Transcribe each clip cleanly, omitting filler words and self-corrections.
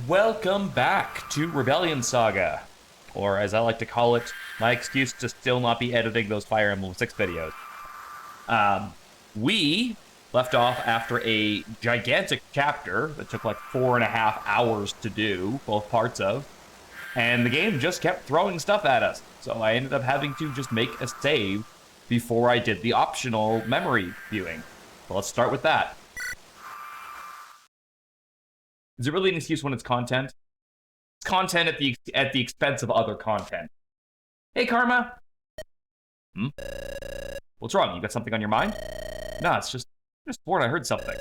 Welcome back to Rebellion Saga, or as I like to call it, my excuse to still not be editing those Fire Emblem 6 videos. We left off after a gigantic chapter that took like 4.5 hours to do, both parts of, and the game just kept throwing stuff at us, so I ended up having to just make a save before I did the optional memory viewing. So let's start with that. Is it really an excuse when it's content? It's content at the expense of other content. Hey, Karma. What's wrong? You got something on your mind? No, it's just bored. I heard something.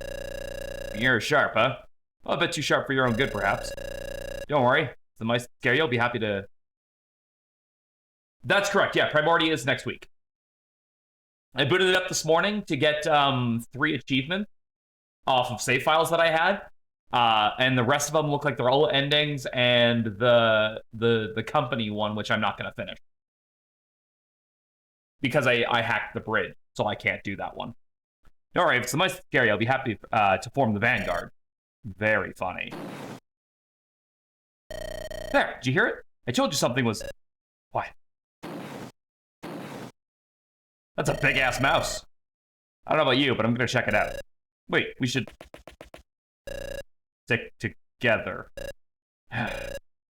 You're sharp, huh? Well, a bit too sharp for your own good, perhaps. Don't worry. The mice scare you. I'll be happy to... That's correct. Yeah, Primordia is next week. I booted it up this morning to get 3 achievements off of save files that I had. And the rest of them look like they're all endings, and the company one, which I'm not going to finish. Because I hacked the bridge, so I can't do that one. All right, if it's the most scary, I'll be happy to form the Vanguard. Very funny. There, did you hear it? I told you something was... What? That's a big-ass mouse. I don't know about you, but I'm going to check it out. Wait, we should... stick together.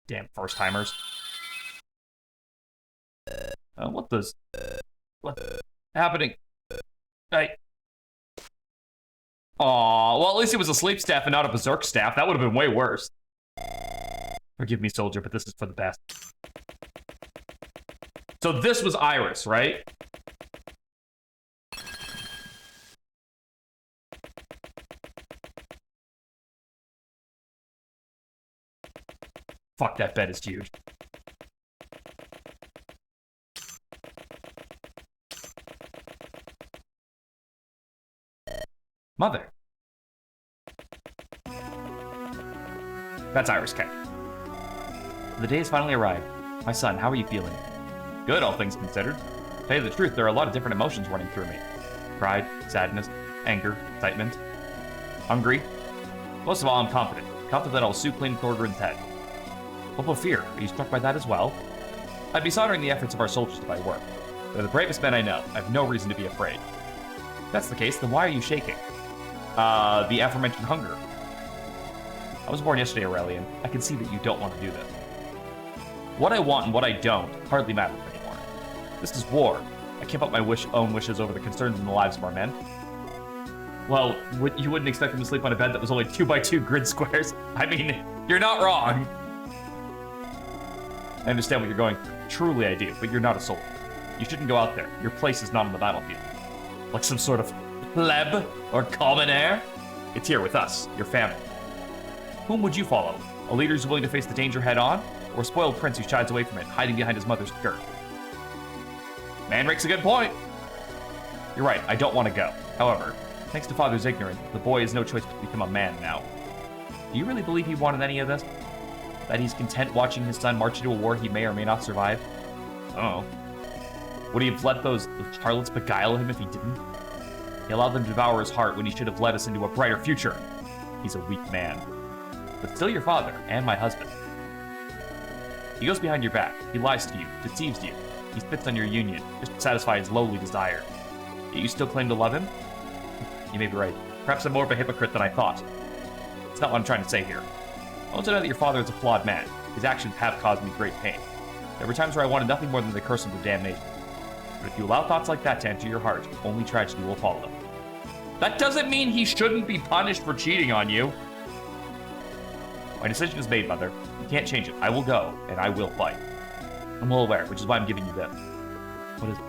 Damn first-timers. What's happening? Aw, well, at least it was a sleep staff and not a berserk staff. That would have been way worse. Forgive me, soldier, but this is for the best. So this was Iris, right? Fuck, that bed is huge. Mother. That's Iris K. The day has finally arrived. My son, how are you feeling? Good, all things considered. To tell you the truth, there are a lot of different emotions running through me. Pride, sadness, anger, excitement, hungry. Most of all, I'm confident. Confident that I'll soon clean Thorgrim's head. What about fear? Are you struck by that as well? I'd be honoring the efforts of our soldiers if I were. They're the bravest men I know. I have no reason to be afraid. If that's the case, then why are you shaking? The aforementioned hunger. I was born yesterday, Aurelian. I can see that you don't want to do this. What I want and what I don't hardly matters anymore. This is war. I can't put my own wishes over the concerns and the lives of our men. Well, you wouldn't expect them to sleep on a bed that was only 2x2 grid squares. I mean, you're not wrong. I understand what you're going through. Truly I do, but you're not a soldier. You shouldn't go out there. Your place is not on the battlefield. Like some sort of pleb or commoner. It's here with us, your family. Whom would you follow? A leader who's willing to face the danger head on? Or a spoiled prince who shies away from it, hiding behind his mother's skirt? Man makes a good point. You're right, I don't want to go. However, thanks to father's ignorance, the boy has no choice but to become a man now. Do you really believe he wanted any of this? That he's content watching his son march into a war he may or may not survive? Oh. Would he have let those harlots beguile him if he didn't? He allowed them to devour his heart when he should have led us into a brighter future. He's a weak man. But still your father, and my husband. He goes behind your back. He lies to you, deceives you. He spits on your union, just to satisfy his lowly desire. Yet you still claim to love him? You may be right. Perhaps I'm more of a hypocrite than I thought. It's not what I'm trying to say here. I want to know that your father is a flawed man. His actions have caused me great pain. There were times where I wanted nothing more than to curse him to damnation. But if you allow thoughts like that to enter your heart, only tragedy will follow. That doesn't mean he shouldn't be punished for cheating on you. My decision is made, Mother. You can't change it. I will go, and I will fight. I'm well aware, which is why I'm giving you this. What is it?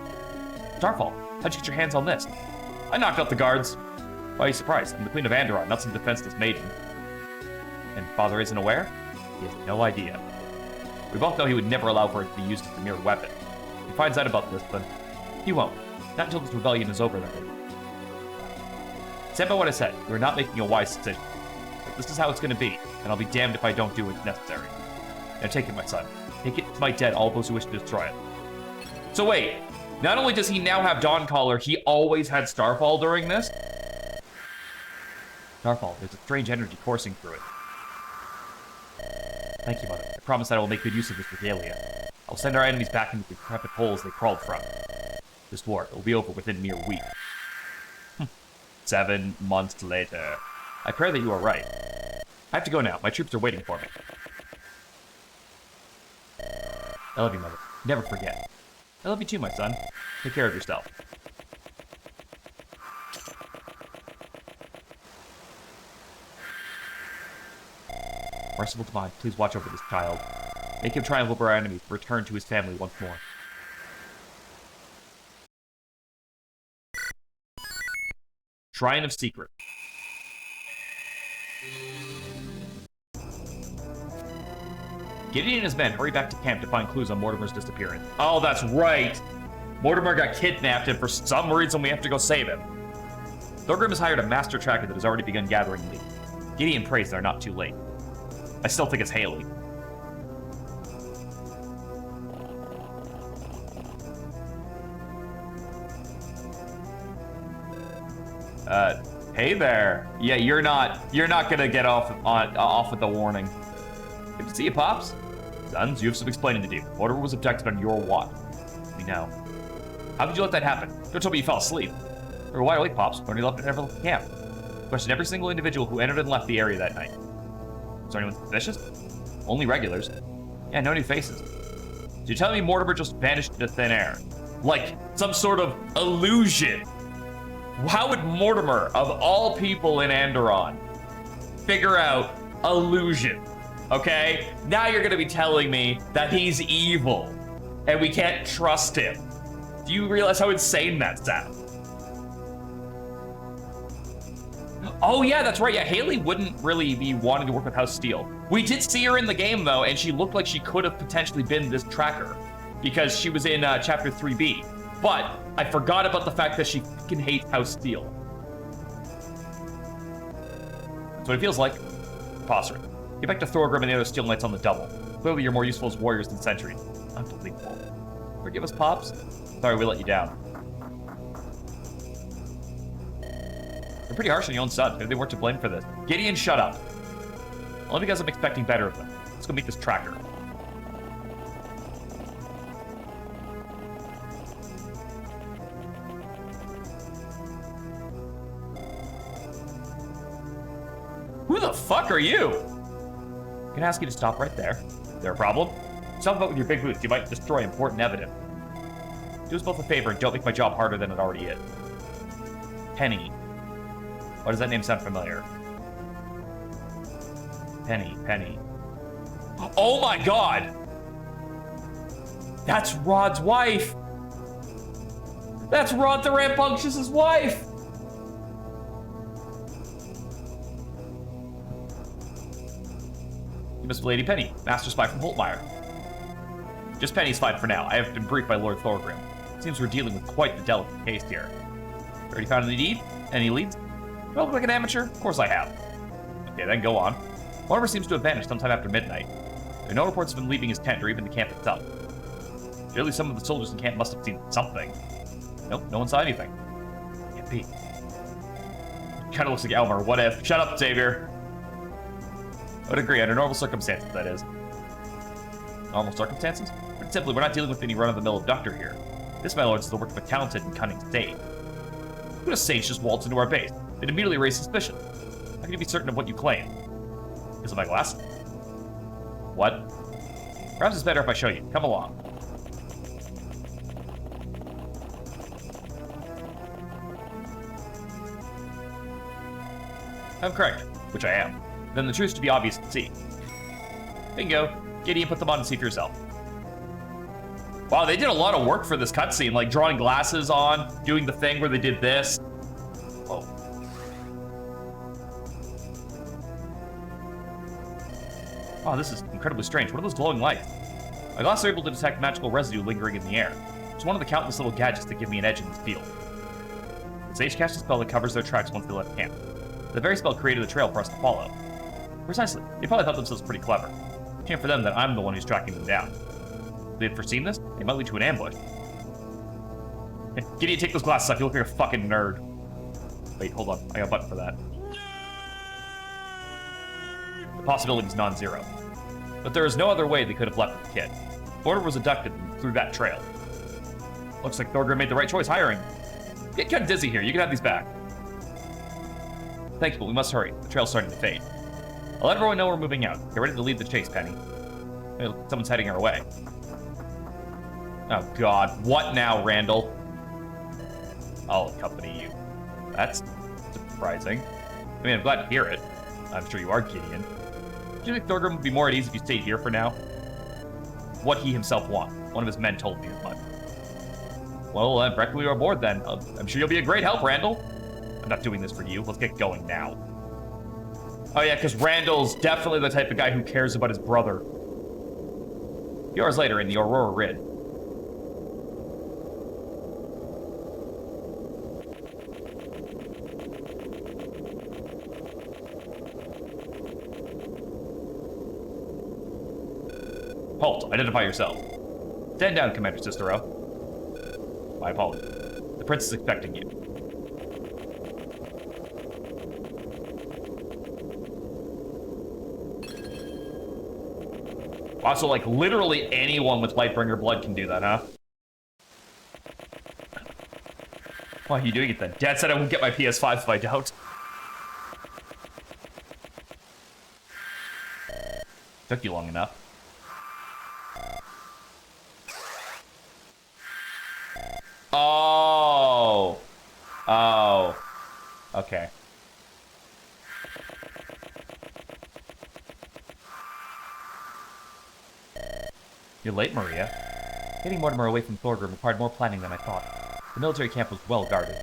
Starfall. How'd you get your hands on this? I knocked out the guards. Why are you surprised? I'm the Queen of Andaron, not some defenseless maiden. And Father isn't aware? He has no idea. We both know he would never allow for it to be used as a mere weapon. He finds out about this, but he won't. Not until this rebellion is over, then. Stand by what I said. You are not making a wise decision. But this is how it's going to be, and I'll be damned if I don't do what's necessary. Now take it, my son. Take it to my dead, all those who wish to destroy it. So wait, not only does he now have Dawncaller, he always had Starfall during this? Starfall, there's a strange energy coursing through it. Thank you, Mother. I promise that I will make good use of this regalia. I will send our enemies back into the decrepit holes they crawled from. This war will be over within a mere week. 7 months later. I pray that you are right. I have to go now. My troops are waiting for me. I love you, Mother. Never forget. I love you too, my son. Take care of yourself. Merciful Divine, please watch over this child. Make him triumph over our enemies, return to his family once more. Shrine of Secret. Gideon and his men hurry back to camp to find clues on Mortimer's disappearance. Oh, that's right! Mortimer got kidnapped, and for some reason we have to go save him. Thorgrim has hired a master tracker that has already begun gathering leads. Gideon prays they're not too late. I still think it's Haley. Hey there. Yeah, you're not gonna get off with the warning. Good to see you, Pops. Sons, you have some explaining to do. Mortimer was abducted on your watch. We know. How did you let that happen? Don't tell me you fell asleep. We were wide awake, Pops, when you left the camp. Questioned every single individual who entered and left the area that night. Was there anyone suspicious? Only regulars. Yeah, no new faces. So you're telling me Mortimer just vanished into thin air? Like some sort of illusion? How would Mortimer, of all people in Andaron, figure out illusion? Okay? Now you're gonna be telling me that he's evil and we can't trust him. Do you realize how insane that sounds? Oh yeah, that's right. Yeah, Haley wouldn't really be wanting to work with House Steel. We did see her in the game though, and she looked like she could have potentially been this tracker because she was in Chapter 3B. But I forgot about the fact that she fucking hates House Steel. That's what it feels like. Preposterous. Get back to Thorgrim and the other Steel Knights on the double. Clearly you're more useful as warriors than sentries. Unbelievable. Forgive us, Pops. Sorry we let you down. You're pretty harsh on your own son. Maybe they weren't to blame for this. Gideon, shut up. Only because I'm expecting better of them. Let's go meet this tracker. Who the fuck are you? I'm gonna ask you to stop right there. Is there a problem? Stop about with your big boots. You might destroy important evidence. Do us both a favor and don't make my job harder than it already is. Penny. Why does that name sound familiar? Penny. Oh my god! That's Rod's wife! That's Rod the Rambunctious' wife! You must be Lady Penny, master spy from Holtmeyer. Just Penny's fine for now. I have been briefed by Lord Thorgrim. Seems we're dealing with quite the delicate case here. Already found any lead? Any leads? Do I look like an amateur? Of course I have. Okay, then go on. Mortimer seems to have vanished sometime after midnight. There are no reports of him leaving his tent or even the camp itself. Surely some of the soldiers in camp must have seen something. Nope, no one saw anything. Can't be. Kinda looks like Elmer. What if? Shut up, Xavier. I would agree, under normal circumstances, that is. Normal circumstances? But simply, we're not dealing with any run-of-the-mill abductor here. This, my lords, is the work of a talented and cunning sage. Could a sage just waltz into our base? They'd immediately raise suspicion. How can you be certain of what you claim? Is it my glass? What? Perhaps it's better if I show you. Come along. I'm correct, which I am. Then the truth's to be obvious to see. Bingo. Gideon, put them on and see for yourself. Wow, they did a lot of work for this cutscene, like drawing glasses on, doing the thing where they did this. Whoa. Oh, this is incredibly strange. What are those glowing lights? My glasses are able to detect magical residue lingering in the air. It's one of the countless little gadgets that give me an edge in this field. The sage cast a spell that covers their tracks once they left camp. The very spell created a trail for us to follow. Precisely. They probably thought themselves pretty clever. Shame for them that I'm the one who's tracking them down. If they had foreseen this, it might lead to an ambush. Gideon, take those glasses off. You look like a fucking nerd. Wait, hold on. I got a button for that. The possibility is non-zero. But there is no other way they could have left with the kid. Mortimer was abducted through that trail. Looks like Thorgrim made the right choice hiring. Get kind of dizzy here. You can have these back. Thank you, but we must hurry. The trail's starting to fade. I'll let everyone know we're moving out. Get ready to lead the chase, Penny. Hey, someone's heading our way. Oh, God. What now, Randall? I'll accompany you. That's surprising. I mean, I'm glad to hear it. I'm sure you are, Gideon. Do you think Thorgrim would be more at ease if you stayed here for now? What he himself wants. One of his men told me as much. Well, directly on board then. I'm sure you'll be a great help, Randall. I'm not doing this for you. Let's get going now. Oh yeah, because Randall's definitely the type of guy who cares about his brother. A few hours later in the Aurora Rid. Halt, identify yourself. Stand down, Commander Cicero. My apologies. The prince is expecting you. Wow, so like literally anyone with Lightbringer blood can do that, huh? Why are you doing it then? Dad said I won't get my PS5 if I don't. Took you long enough. Oh. Oh. Okay. You're late, Maria. Getting Mortimer away from Thorgrim required more planning than I thought. The military camp was well guarded.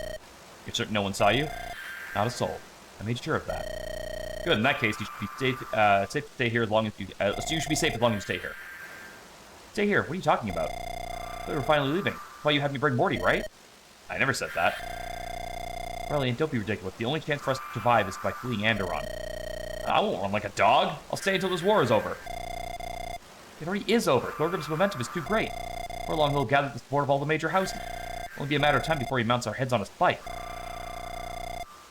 You're certain no one saw you? Not a soul. I made sure of that. Good, in that case, you should be safe to stay here as long as you... you should be safe as long as you stay here. Stay here? What are you talking about? I thought we were finally leaving. That's why you had me bring Morty, right? I never said that. Brilliant, don't be ridiculous. The only chance for us to survive is by fleeing Andaron. I won't run like a dog. I'll stay until this war is over. It already is over. Thorgrim's momentum is too great. Before long, he'll gather the support of all the major houses. It'll be a matter of time before he mounts our heads on a spike.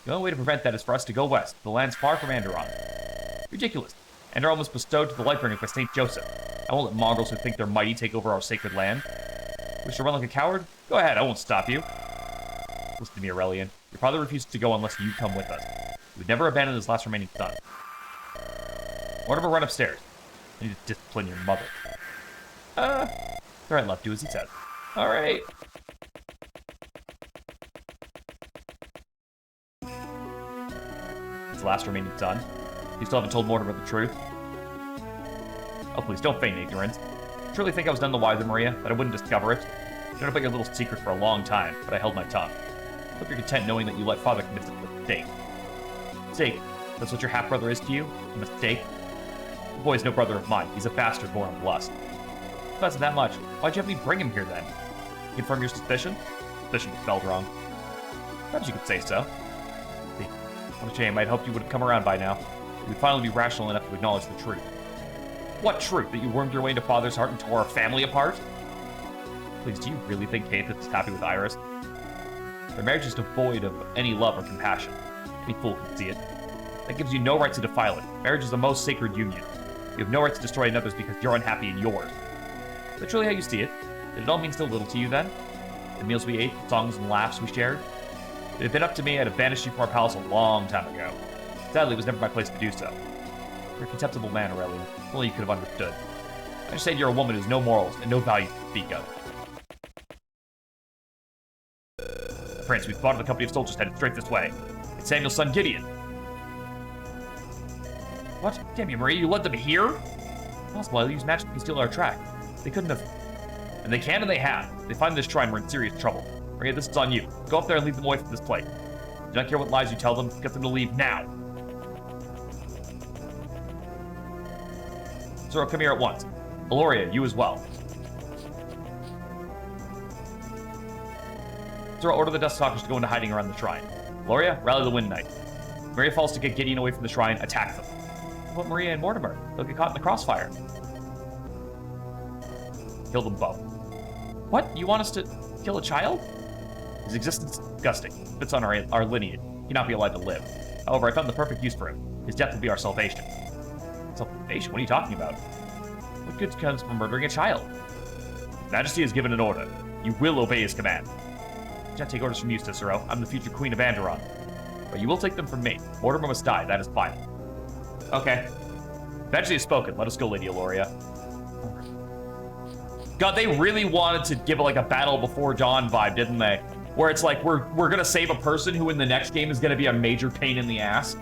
The only way to prevent that is for us to go west, the lands far from Andaron. Ridiculous. Andaron was bestowed to the Lightbringers by St. Joseph. I won't let mongrels who think they're mighty take over our sacred land. Wish to run like a coward? Go ahead, I won't stop you. Listen to me, Aurelian. Your father refuses to go unless you come with us. He would never abandon his last remaining son. Mortimer, run upstairs. I need to discipline your mother. Alright, love, do as he says. Alright. His last remaining son. You still haven't told Mortimer the truth? Oh, please, don't feign ignorance. Truly think I was none the wiser, Maria, that I wouldn't discover it. I known about your little secret for a long time, but I held my tongue. Hope you're content knowing that you let father commit a mistake. Mistake? That's what your half-brother is to you? A mistake? The boy is no brother of mine. He's a bastard born of lust. If that's that much, why'd you have me bring him here then? Confirm your suspicion? Suspicion was spelled wrong. Perhaps you could say so. See, what a shame. I'd hoped you would have come around by now. You would finally be rational enough to acknowledge the truth. What truth? That you wormed your way into father's heart and tore our family apart? Please, do you really think Kate is happy with Iris? Their marriage is devoid of any love or compassion. Any fool can see it. That gives you no right to defile it. Marriage is the most sacred union. You have no right to destroy another's because you're unhappy in yours. Is that truly how you see it? Did it all mean so little to you then? The meals we ate, the songs and laughs we shared? If it had been up to me, I'd have banished you from our palace a long time ago. Sadly, it was never my place to do so. You're a contemptible man, Aurelian. Only you could have understood. I understand you're a woman who has no morals and no values to speak of. Prince, we've spotted a company of soldiers headed straight this way. It's Samuel's son, Gideon. What? Damn you, Maria, you led them here? Possible, I used magic to steal our track. They couldn't have... And they can and they have. If they find this shrine, we're in serious trouble. Maria, this is on you. Go up there and lead them away from this place. Do not care what lies you tell them. Get them to leave now. Zoro, come here at once. Aloria, you as well. Zoro, order the Dust Stalkers to go into hiding around the shrine. Aloria, rally the Wind Knights. Maria falls to get Gideon away from the shrine. Attack them. What, Maria and Mortimer? They'll get caught in the crossfire. Kill them both. What? You want us to kill a child? His existence is disgusting. Fits on our lineage. He cannot be allowed to live. However, I found the perfect use for him. His death will be our salvation. Salvation? What are you talking about? What good comes from murdering a child? His Majesty has given an order. You will obey his command. I can't take orders from you, Cicero. I'm the future Queen of Andaron. But you will take them from me. Mortimer must die. That is final. Okay. Majesty has spoken. Let us go, Lady Eloria. God, they really wanted to give it like a battle before dawn vibe, didn't they? Where it's like, we're gonna save a person who in the next game is gonna be a major pain in the ass.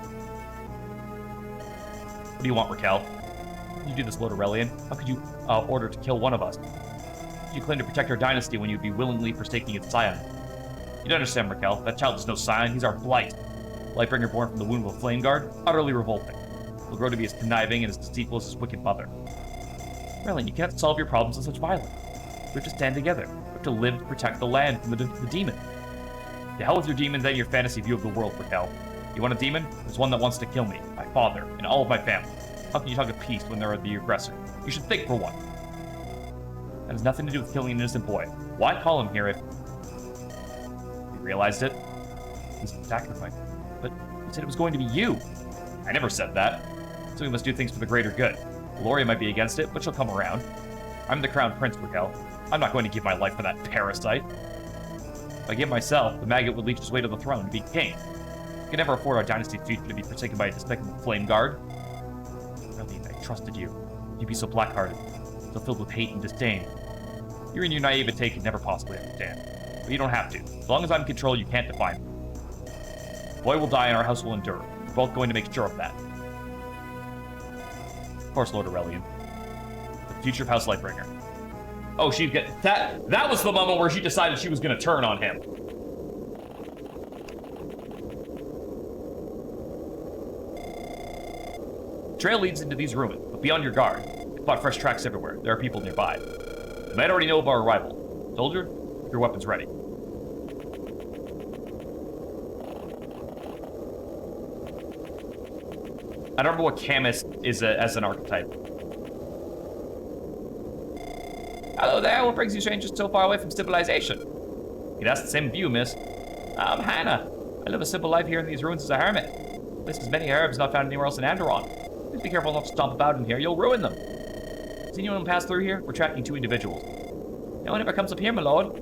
What do you want, Raquel? How could you do this, Lord Aurelian? How could you order to kill one of us? You claim to protect our dynasty when you'd be willingly forsaking its scion. You don't understand, Raquel. That child is no scion. He's our blight. Lightbringer born from the womb of a flame guard. Utterly revolting. He'll grow to be as conniving and as deceitful as his wicked mother. Aurelian, you can't solve your problems with such violence. We have to stand together. We have to live to protect the land from the demon. To hell with your demons and your fantasy view of the world, Raquel. You want a demon? There's one that wants to kill me, my father, and all of my family. How can you talk of peace when they're the aggressor? You should think for one. That has nothing to do with killing an innocent boy. Why call him here if... You realized it? He's been sacrificed. But you said it was going to be you. I never said that. So we must do things for the greater good. Gloria might be against it, but she'll come around. I'm the crown prince, Raquel. I'm not going to give my life for that parasite. If I give myself, the maggot would leech his way to the throne to be king. We can never afford our dynasty's future to be forsaken by a despicable flame guard. Really, I trusted you. You'd be so black-hearted, so filled with hate and disdain. You're in your naivete could never possibly understand. But you don't have to. As long as I'm in control, you can't define me. The boy will die and our house will endure. We're both going to make sure of that. Of course, Lord Aurelian. The future of House Lightbringer. Oh, she'd get... That was the moment where she decided she was going to turn on him. The trail leads into these ruins, but be on your guard. I spot fresh tracks everywhere. There are people nearby. They might already know of our arrival. Soldier, keep your weapons ready. I don't remember what Camus is as an archetype. Hello there, what brings you strangers so far away from civilization? You'd ask the same of you, miss. I'm Hannah. I live a simple life here in these ruins as a hermit. This is many herbs not found anywhere else in Andaron. Please be careful not to stomp about in here, you'll ruin them. Has anyone pass through here? We're tracking 2 individuals. No one ever comes up here, my lord.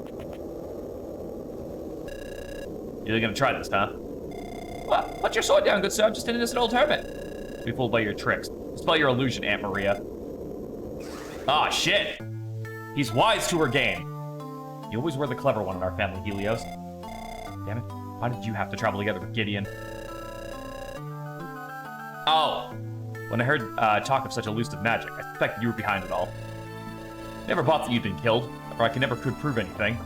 You're gonna try this, huh? What? Put your sword down, good sir. I'm just an innocent old hermit. Be fooled by your tricks. Dispel your illusion, Aunt Maria. Ah, shit. He's wise to her game. You always were the clever one in our family, Helios. Damn it. Why did you have to travel together with Gideon? Oh. When I heard talk of such elusive magic, I suspected you were behind it all. Never thought that you'd been killed, or I could prove anything.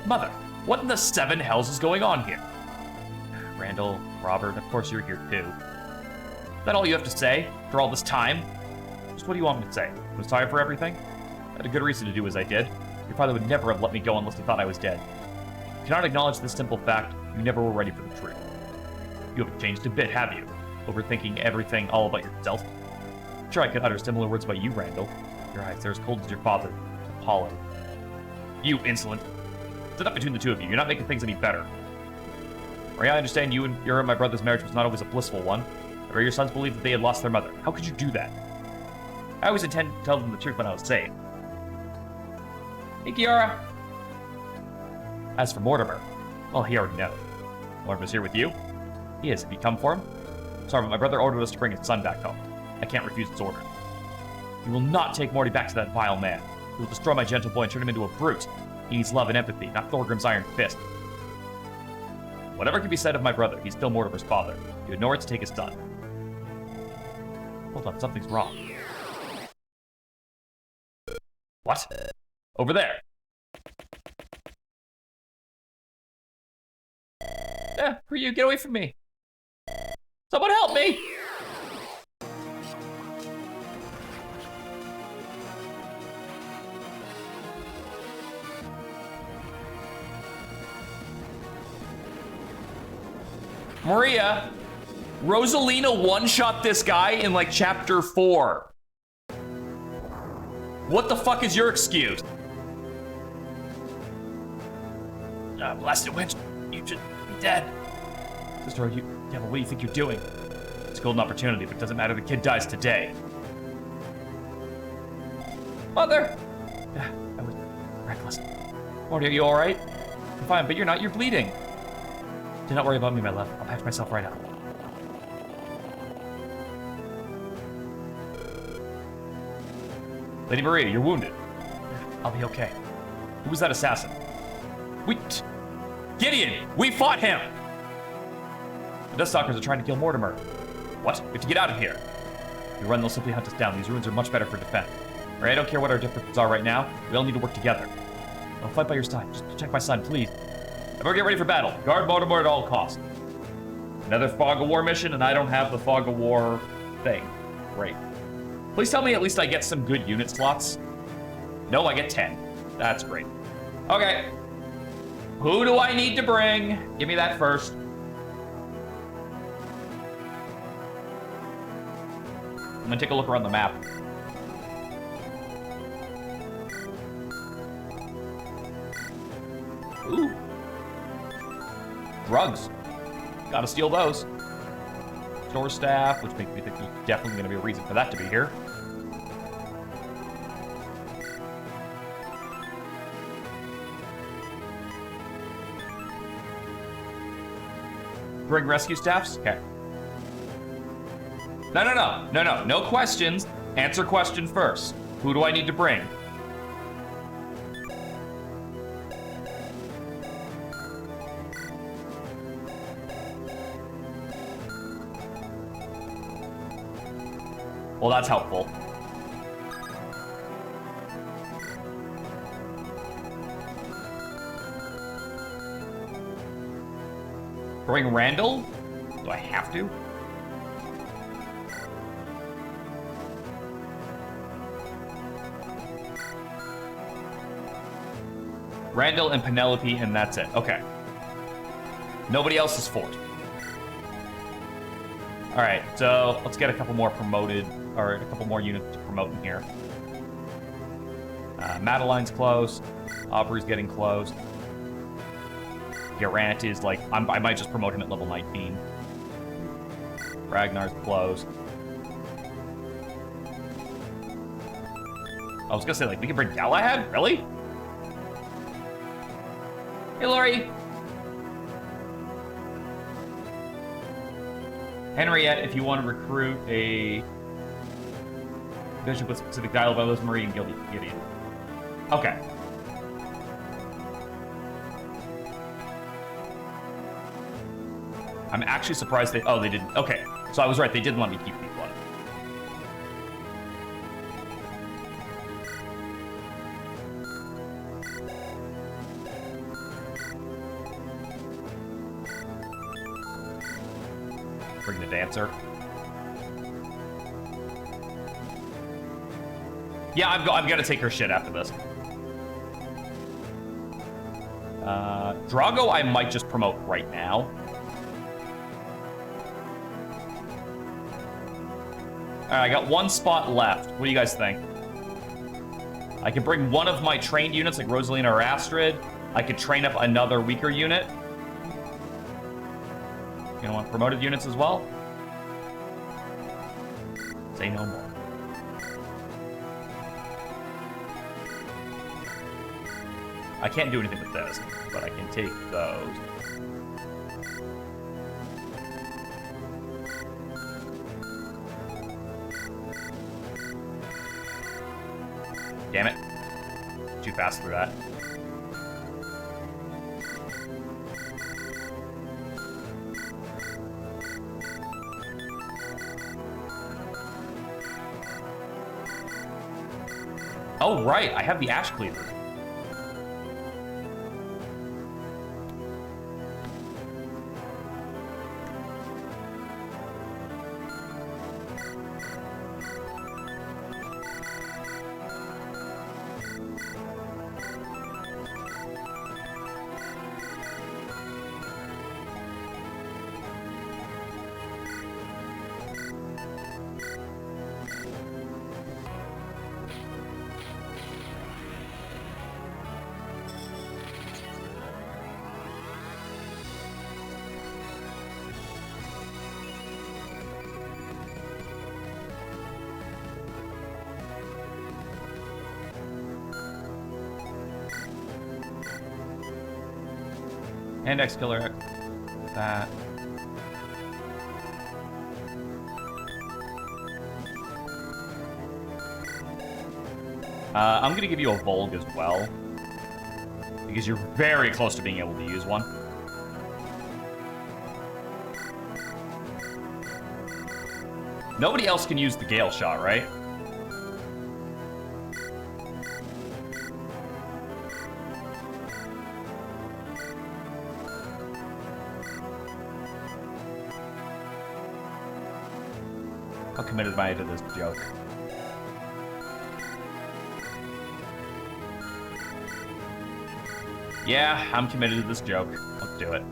Mother, what in the 7 hells is going on here? Randall, Robert, of course you're here too. Is that all you have to say for all this time? Just what do you want me to say? I was sorry for everything? I had a good reason to do as I did. Your father would never have let me go unless he thought I was dead. You cannot acknowledge this simple fact, you never were ready for the truth. You haven't changed a bit, have you? Overthinking everything all about yourself? I'm sure I could utter similar words about you, Randall. Your eyes, they're as cold as your father, Apollo. You insolent. Sit up between the two of you. You're not making things any better. Maria, I understand your and my brother's marriage was not always a blissful one. Or your sons believed that they had lost their mother. How could you do that? I always intended to tell them the truth when I was safe. Hey, Kiara. As for Mortimer, well, he already knows. Mortimer's here with you? He is. Have you come for him? Sorry, but my brother ordered us to bring his son back home. I can't refuse his order. You will not take Morty back to that vile man. He will destroy my gentle boy and turn him into a brute. He needs love and empathy, not Thorgrim's iron fist. Whatever can be said of my brother, he's still Mortimer's father. You had nowhere to take his son. Hold on, something's wrong. What? Over there. Who are you? Get away from me. Someone help me! Maria, Rosalina one-shot this guy in like chapter 4. What the fuck is your excuse? Blasted wench, you should be dead. Sister, you, yeah, but what do you think you're doing? This golden opportunity, but it doesn't matter. The kid dies today. Mother! I was reckless. Morty, are you alright? I'm fine, but you're not. You're bleeding. Do not worry about me, my love. I'll patch myself right up. Lady Maria, you're wounded. I'll be okay. Who was that assassin? Gideon! We fought him! The Deathstalkers are trying to kill Mortimer. What? We have to get out of here. If we run, they'll simply hunt us down. These ruins are much better for defense. Alright, I don't care what our differences are right now. We all need to work together. I'll fight by your side. Just protect my son, please. Everyone get ready for battle. Guard Mortimer at all costs. Another Fog of War mission, and I don't have the Fog of War thing. Great. Please tell me at least I get some good unit slots. No, I get 10. That's great. Okay. Who do I need to bring? Give me that first. I'm gonna take a look around the map. Ooh. Drugs. Gotta steal those. Store staff, which makes me think there's definitely gonna be a reason for that to be here. Bring rescue staffs? Okay. No questions. Answer question first. Who do I need to bring? Well, that's helpful. Bring Randall? Do I have to? Randall and Penelope, and that's it. Okay. Nobody else is fort. All right, so let's get a couple more promoted, or a couple more units to promote in here. Madeline's close. Aubrey's getting close. Garant is like, I might just promote him at level 19. Ragnar's close. I was gonna say, like, we can bring Galahad? Really? Hey, Lori. Henriette, if you want to recruit a bishop with specific dialogue by Liz Marie and Gideon. Okay. I'm actually surprised they... Oh, they didn't. Okay. So I was right. They didn't let me keep people on. Bring the dancer. Yeah, I'm gonna take her shit after this. Drago, I might just promote right now. Alright, I got one spot left. What do you guys think? I could bring one of my trained units, like Rosalina or Astrid. I could train up another weaker unit. You want promoted units as well? Say no more. I can't do anything with this, but I can take those. Damn it. Too fast through that. Oh, right. I have the Ash Cleaver. And X killer. That. I'm gonna give you a Volg as well, because you're very close to being able to use one. Nobody else can use the Gale Shot, right? How committed am I to this joke? Yeah, I'm committed to this joke. Let's do it.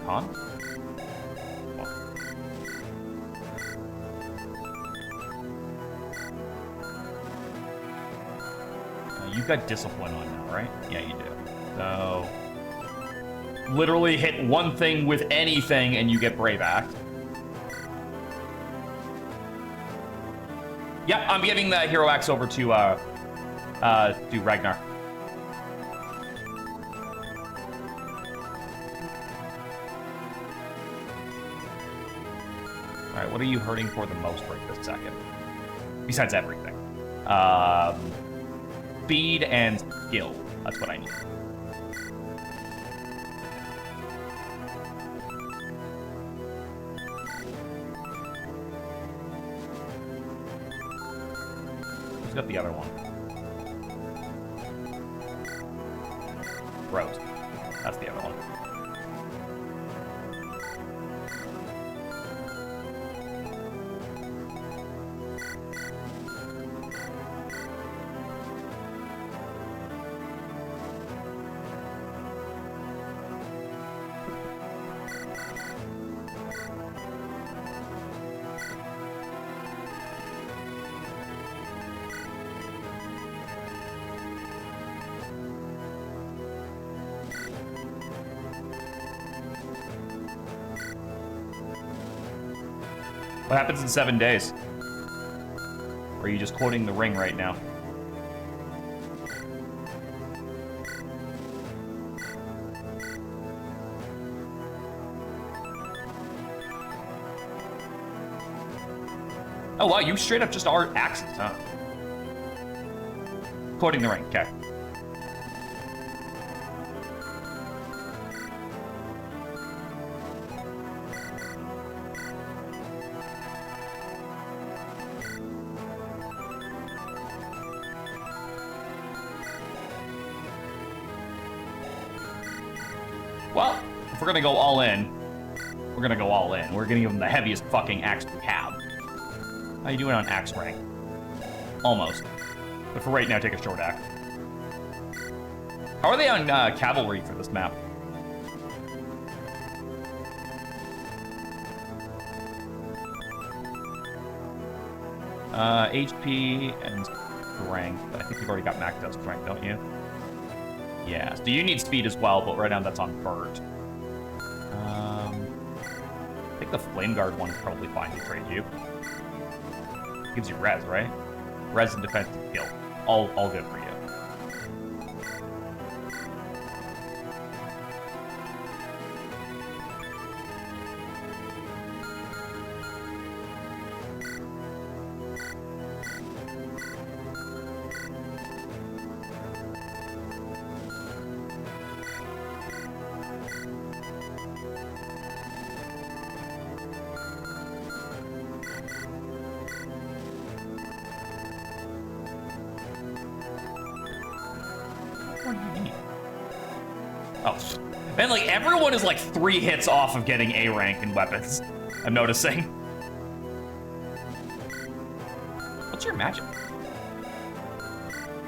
Huh? You've got discipline on now, right? Yeah, you do. So, literally hit one thing with anything and you get Brave Act. Yep, I'm giving the Hero Axe over to Ragnar. Alright, what are you hurting for the most right this second? Besides everything. Speed and skill. That's what I need. Who's got the other one? Rose. That's the other one. What happens in 7 days? Or are you just quoting The Ring right now? Oh wow, you straight up just are axes, huh? Quoting The Ring, okay. Well, if we're gonna go all in, we're gonna go all in. We're gonna give them the heaviest fucking axe we have. How you doing on axe rank? Almost. But for right now, take a short axe. How are they on cavalry for this map? HP and strength. I think you've already got maxed out strength, don't you? Yeah, so you need speed as well, but right now that's on Bert. I think the Flame Guard one is probably fine to trade you. Gives you res, right? Res and defense and skill. All good for you. Man, like, everyone is like 3 hits off of getting A rank in weapons. I'm noticing. What's your magic?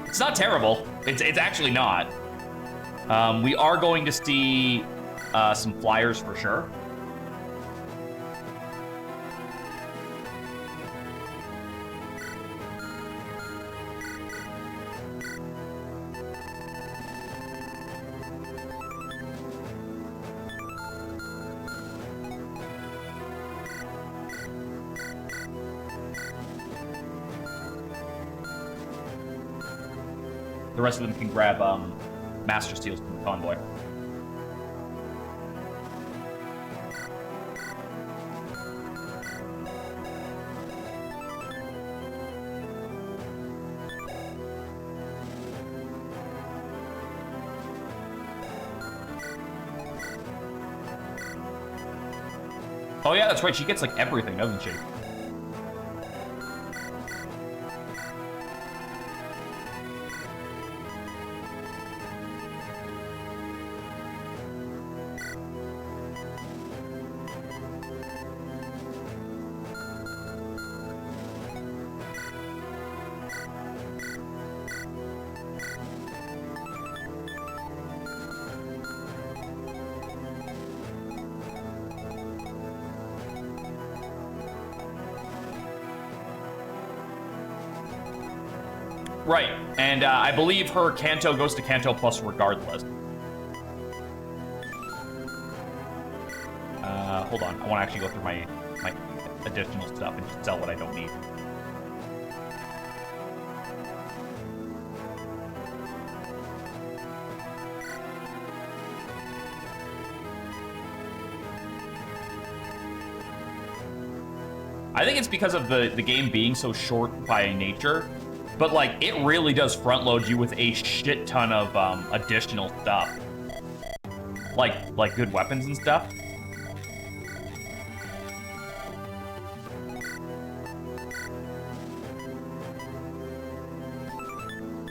It's not terrible. It's actually not. We are going to see some flyers for sure. The rest of them can grab Master Seals from the convoy. Oh yeah, that's right. She gets like everything, doesn't she? Right, and I believe her Kanto goes to Kanto Plus regardless. Hold on, I want to actually go through my additional stuff and just sell what I don't need. I think it's because of the game being so short by nature. But, like, it really does front-load you with a shit ton of additional stuff. Like good weapons and stuff.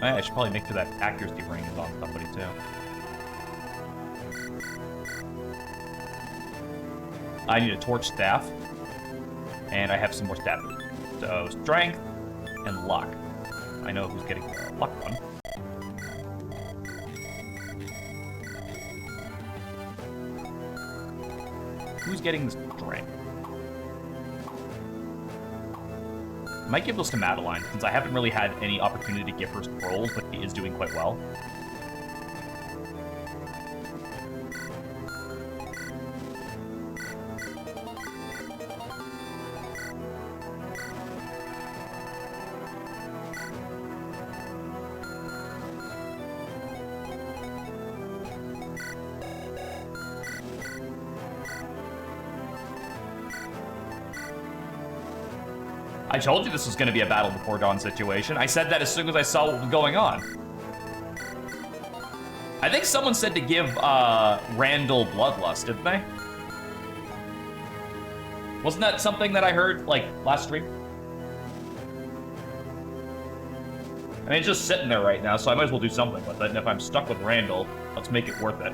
I should probably make sure that accuracy ring is on somebody, too. I need a torch staff. And I have some more staff. So, strength and luck. I know who's getting the luck one. Who's getting the strength? I might give those to Madeline, since I haven't really had any opportunity to give her scrolls, but she is doing quite well. I told you this was going to be a battle before dawn situation. I said that as soon as I saw what was going on. I think someone said to give Randall Bloodlust, didn't they? Wasn't that something that I heard, like, last stream? I mean, it's just sitting there right now, so I might as well do something with it. And if I'm stuck with Randall, let's make it worth it.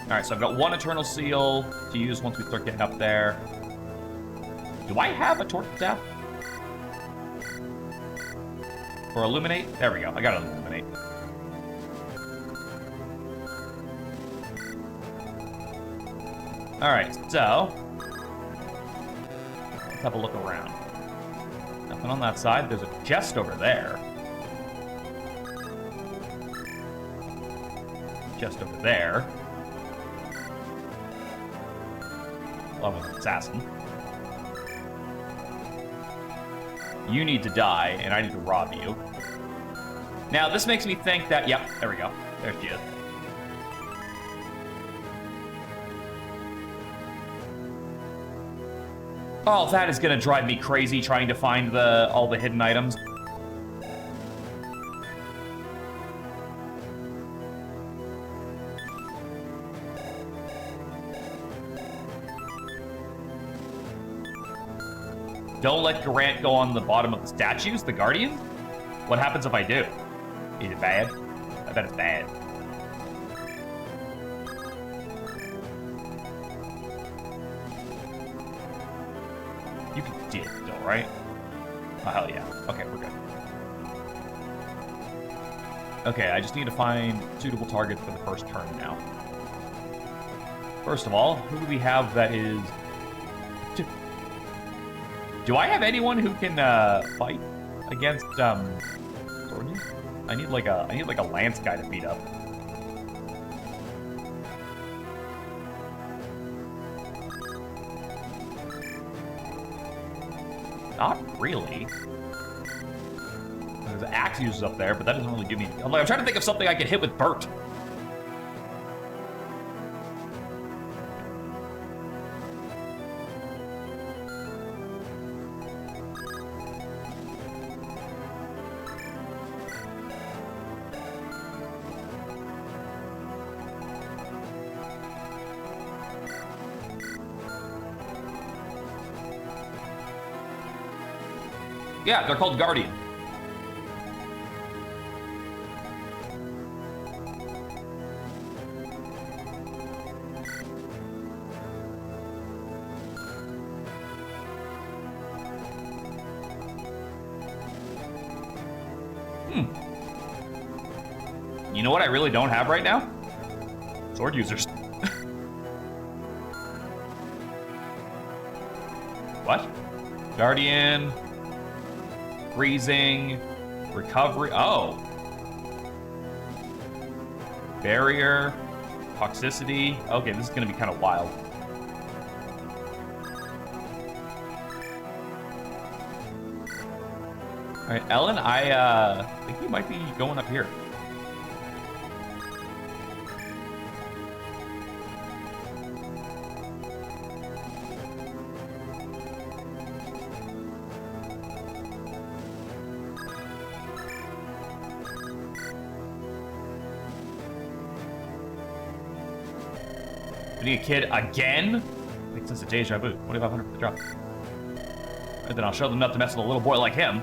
Alright, so I've got one Eternal Seal to use once we start getting up there. Do I have a Torch Staff? Or Illuminate? There we go, I got an Illuminate. Alright, so... let's have a look around. Nothing on that side. There's a chest over there. Chest over there. Along with an assassin. You need to die, and I need to rob you. Now, this makes me think that... yep, there we go. There she is. Oh, that is gonna drive me crazy trying to find all the hidden items. Don't let Garant go on the bottom of the statues, the Guardian? What happens if I do? Is it bad? I bet it's bad. You can deal still, right? Oh, hell yeah. Okay, we're good. Okay, I just need to find suitable targets for the first turn now. First of all, who do we have that is... Do I have anyone who can fight against soldiers? I need like a lance guy to beat up. Not really. There's axe users up there, but that doesn't really give me... I'm trying to think of something I could hit with Bert. Yeah, they're called Guardian. You know what I really don't have right now? Sword users. What? Guardian. Freezing. Recovery. Oh. Barrier. Toxicity. Okay, this is gonna be kind of wild. All right, Ellen, I think you might be going up here. Being a kid again? Makes sense of deja vu. 2,500 for the drop. And then I'll show them not to mess with a little boy like him.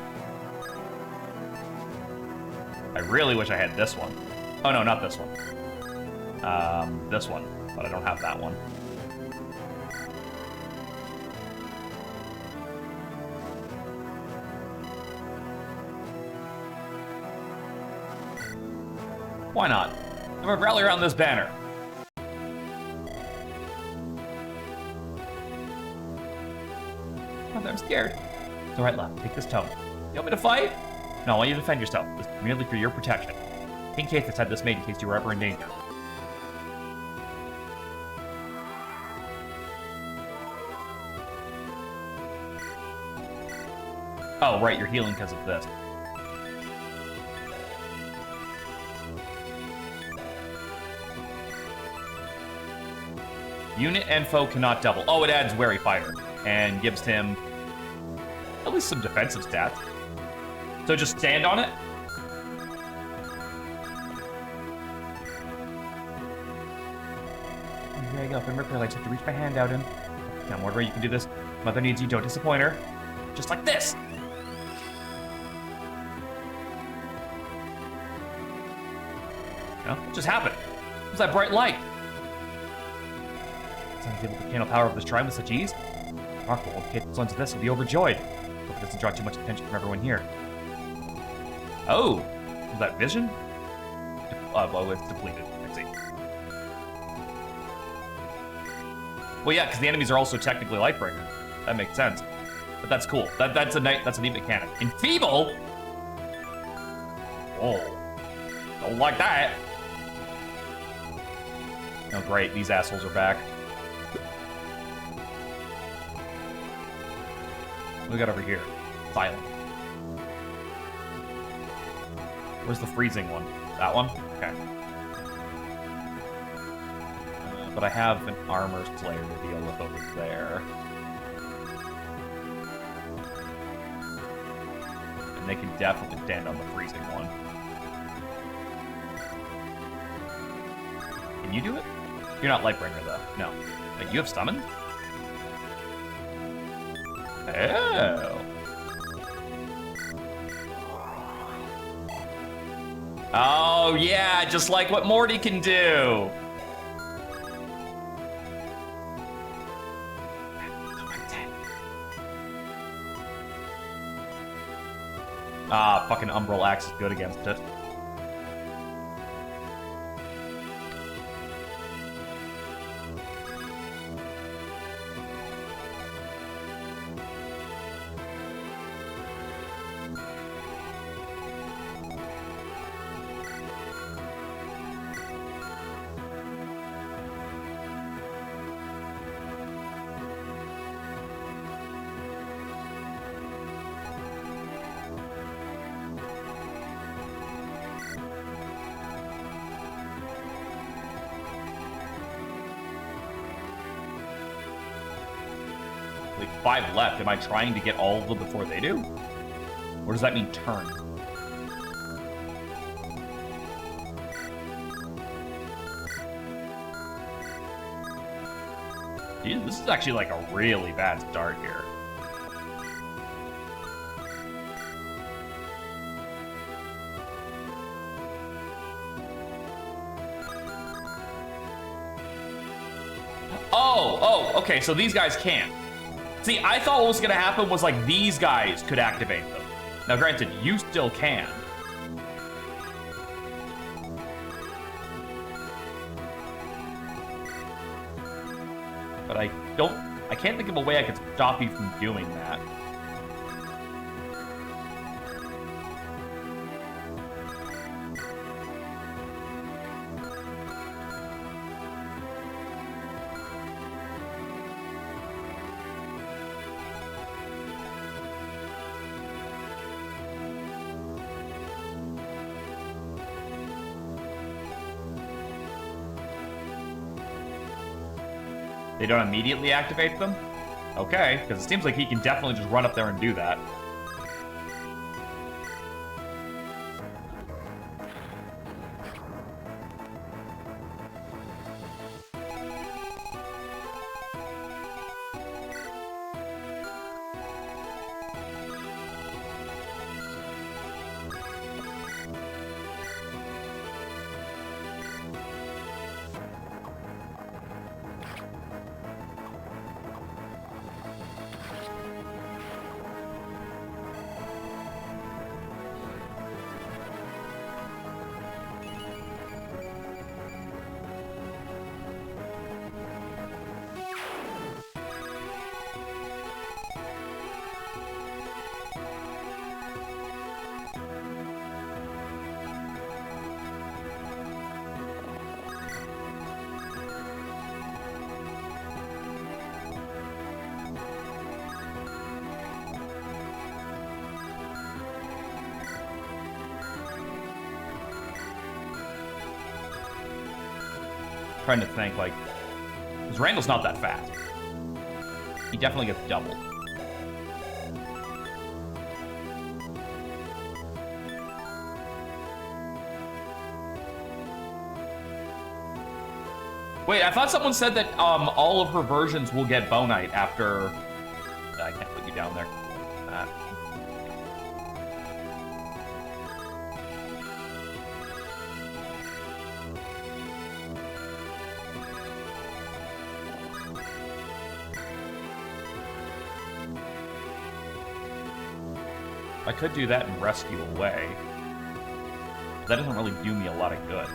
I really wish I had this one. Oh no, not this one. This one, but I don't have that one. Why not? I'm gonna rally around this banner. I'm scared. It's all right, left. Take this tome. You want me to fight? No, I want you to defend yourself. This is merely for your protection. King Cathus had this made in case you were ever in danger. Oh, right, you're healing because of this. Unit and foe cannot double. Oh, it adds Wary Fighter and gives him at least some defensive stats. So just stand on it. There you go. If I'm Mercury, I just have to reach my hand out in. Now, whatever, you can do this. Mother needs you. Don't disappoint her. Just like this. What just happened? What was that bright light? Someone's able to channel power of this shrine with such ease. Remarkable. When Kate learns of this, will be overjoyed. Hope it doesn't draw too much attention from everyone here. Oh, was that vision? Well, it's depleted. I see. Well, yeah, because the enemies are also technically Lightbringer. That makes sense. But that's cool. That's a neat mechanic. Enfeeble? Whoa. Don't like that. Oh, great. These assholes are back. What we got over here? Silent. Where's the freezing one? That one? Okay. But I have an armor slayer to deal with over there. And they can definitely stand on the freezing one. Can you do it? You're not Lightbringer, though. No. Like, you have summon? Oh. Oh, yeah, just like what Morty can do. Ah, fucking Umbral Axe is good against it. Like 5 left. Am I trying to get all of them before they do? Or does that mean turn? Dude, this is actually like a really bad start here. Oh, okay, so these guys can't. See, I thought what was gonna happen was like these guys could activate them. Now granted, you still can. But I can't think of a way I could stop you from doing that. They don't immediately activate them? Okay, because it seems like he can definitely just run up there and do that. Trying to think, like, because Randall's not that fast. He definitely gets doubled. Wait, I thought someone said that all of her versions will get Bonite after... I can't put you down there. I could do that and rescue away. That doesn't really do me a lot of good.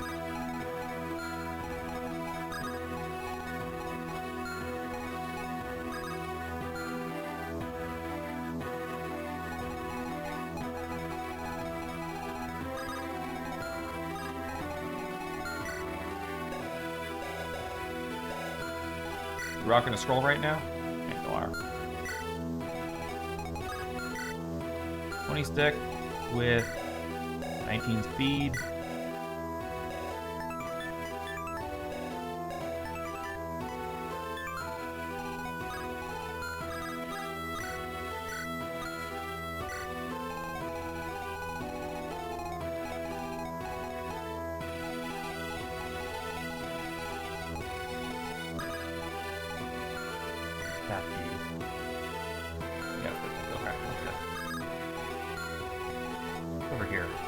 You rocking a scroll right now? Okay, you are. 20 stick with 19 speed.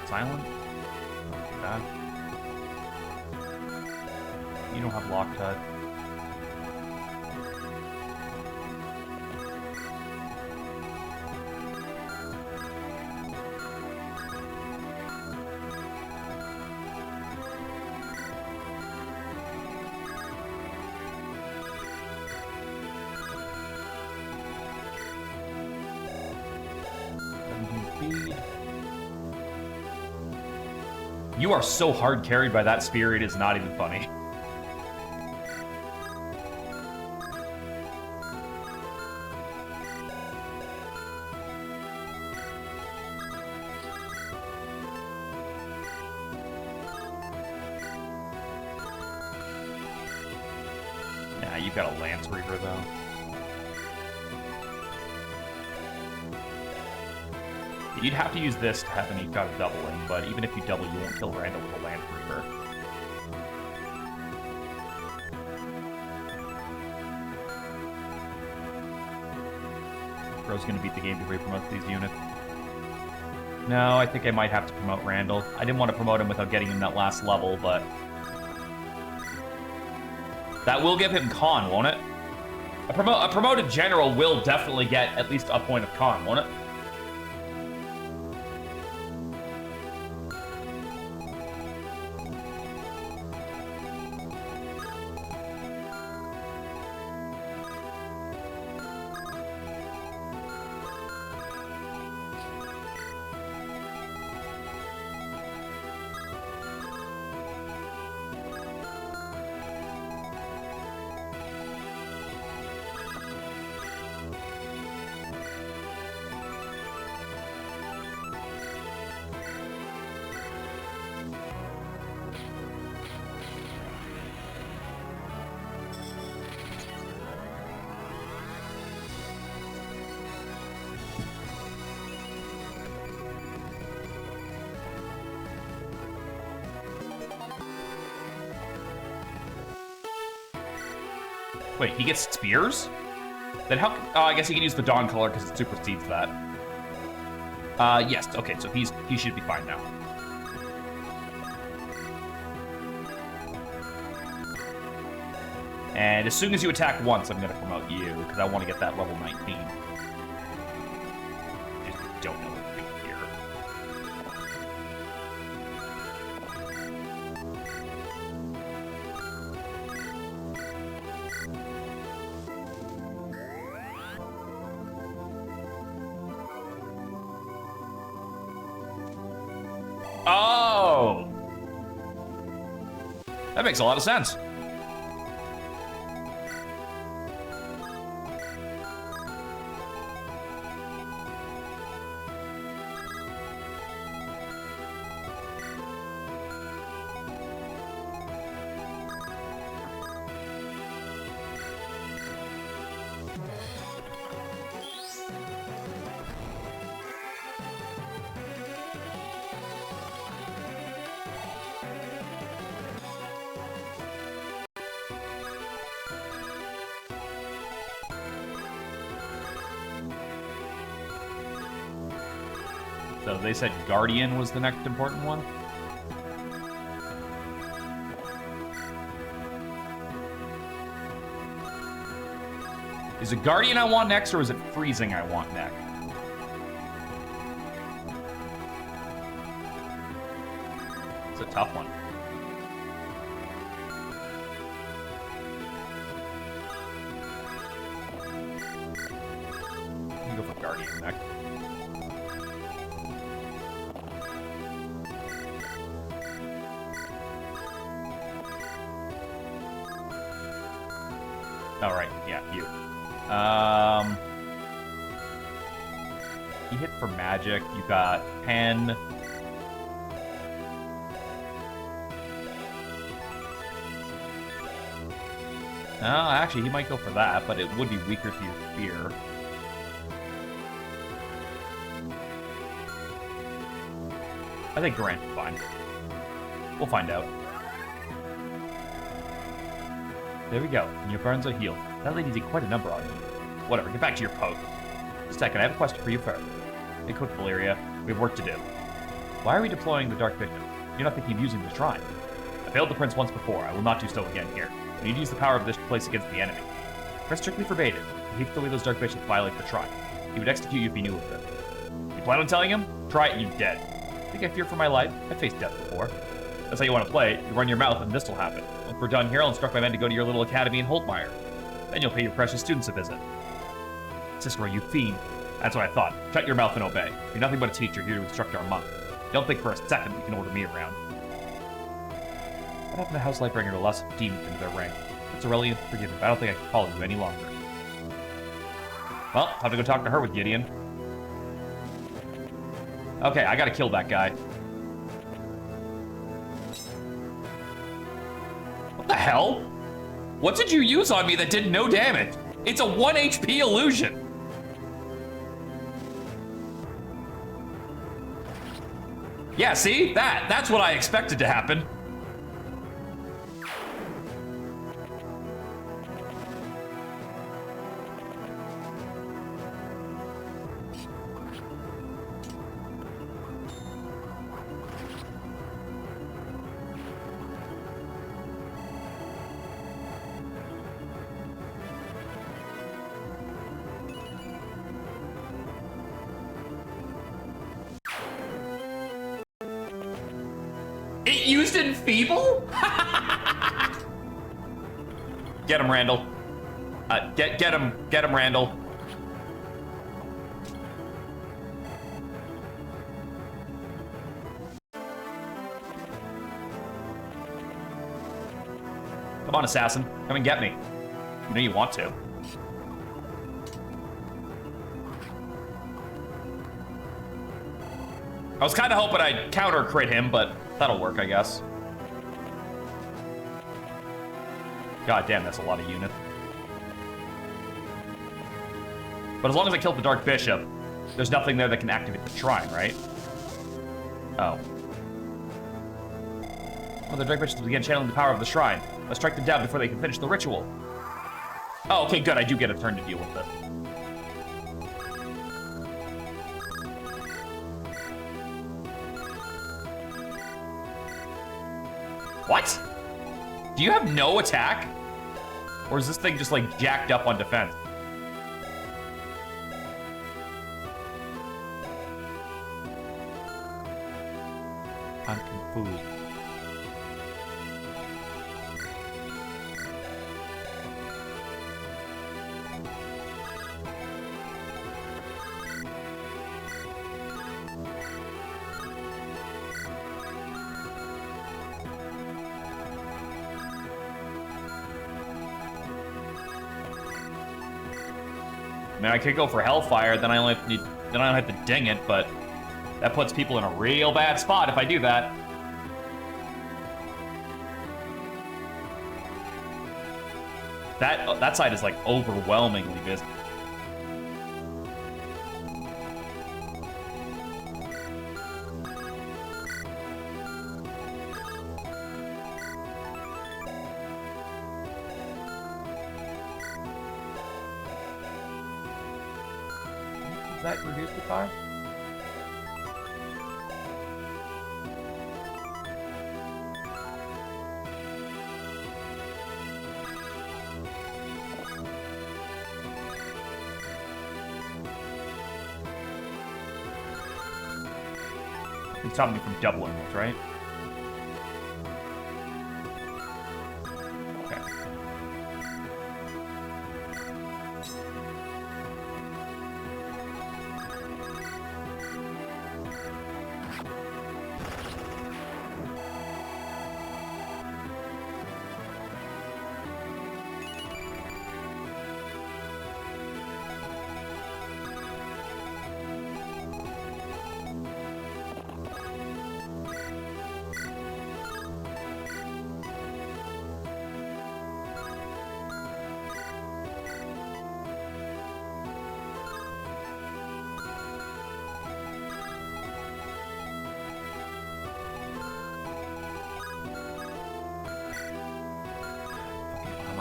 Silent? Bad. You don't have lock touch. You are so hard carried by that spear, it is not even funny. Nah, you've got a Lance Reaver, though. You'd have to use this to have any kind of doubling, but even if you double, you won't kill Randall with a Lance Reaver. Bro's gonna beat the game before he promotes these units. No, I think I might have to promote Randall. I didn't want to promote him without getting him that last level, but... that will give him con, won't it? A promoted general will definitely get at least a point of con, won't it? Wait, he gets spears? Then how... oh, I guess he can use the Dawn color because it supersedes that. Yes, okay, so he should be fine now. And as soon as you attack once, I'm going to promote you, because I want to get that level 19. Just don't know what to do here. Oh! That makes a lot of sense. So they said Guardian was the next important one? Is it Guardian I want next, or is it Freezing I want next? It's a tough one. I'm gonna go for Guardian next. All right, yeah, you. You hit for magic. You got pen. Actually, he might go for that, but it would be weaker to your fear. I think Grant is fine. We'll find out. There we go. And your burns are healed. That lady did quite a number on you. Whatever, get back to your poke. Second, I have a question for you first. Hey, Cook Valeria, we have work to do. Why are we deploying the Dark Vision? You're not thinking of using the shrine. I failed the prince once before. I will not do so again here. We need to use the power of this place against the enemy. Prince strictly forbade it. If he told me those Dark Visions violate the shrine, he would execute you if he knew of it. You plan on telling him? Try it and you're dead. Think I fear for my life? I've faced death before. That's how you want to play it. You run your mouth and this will happen. Once we're done here, I'll instruct my men to go to your little academy in Holtmeyer. Then you'll pay your precious students a visit. Cicero, you fiend. That's what I thought. Shut your mouth and obey. You're nothing but a teacher here to instruct our monk. Don't think for a second you can order me around. What happened to House Lightbringer to loss of demons into their rank? It's Aurelian, forgive me, but I don't think I can follow you any longer. Well, have to go talk to her with Gideon. Okay, I gotta kill that guy. What the hell? What did you use on me that did no damage? It's a 1 HP illusion. Yeah, see? That's what I expected to happen. It used Enfeeble? Get him, Randall. Get him, Randall. Come on, assassin. Come and get me. You know you want to. I was kind of hoping I'd counter crit him, but that'll work, I guess. God damn, that's a lot of units. But as long as I killed the Dark Bishop, there's nothing there that can activate the shrine, right? Oh. Well, the Dark Bishops began channeling the power of the shrine. Let's strike them down before they can finish the ritual. Oh, okay, good. I do get a turn to deal with it. What? Do you have no attack? Or is this thing just, like, jacked up on defense? I'm confused. I mean, I could go for Hellfire, then I only need, then I don't have to ding it, but that puts people in a real bad spot if I do that. That side is like overwhelmingly busy. Is that reduced to 5? It's stopping me from doubling this, right? Okay.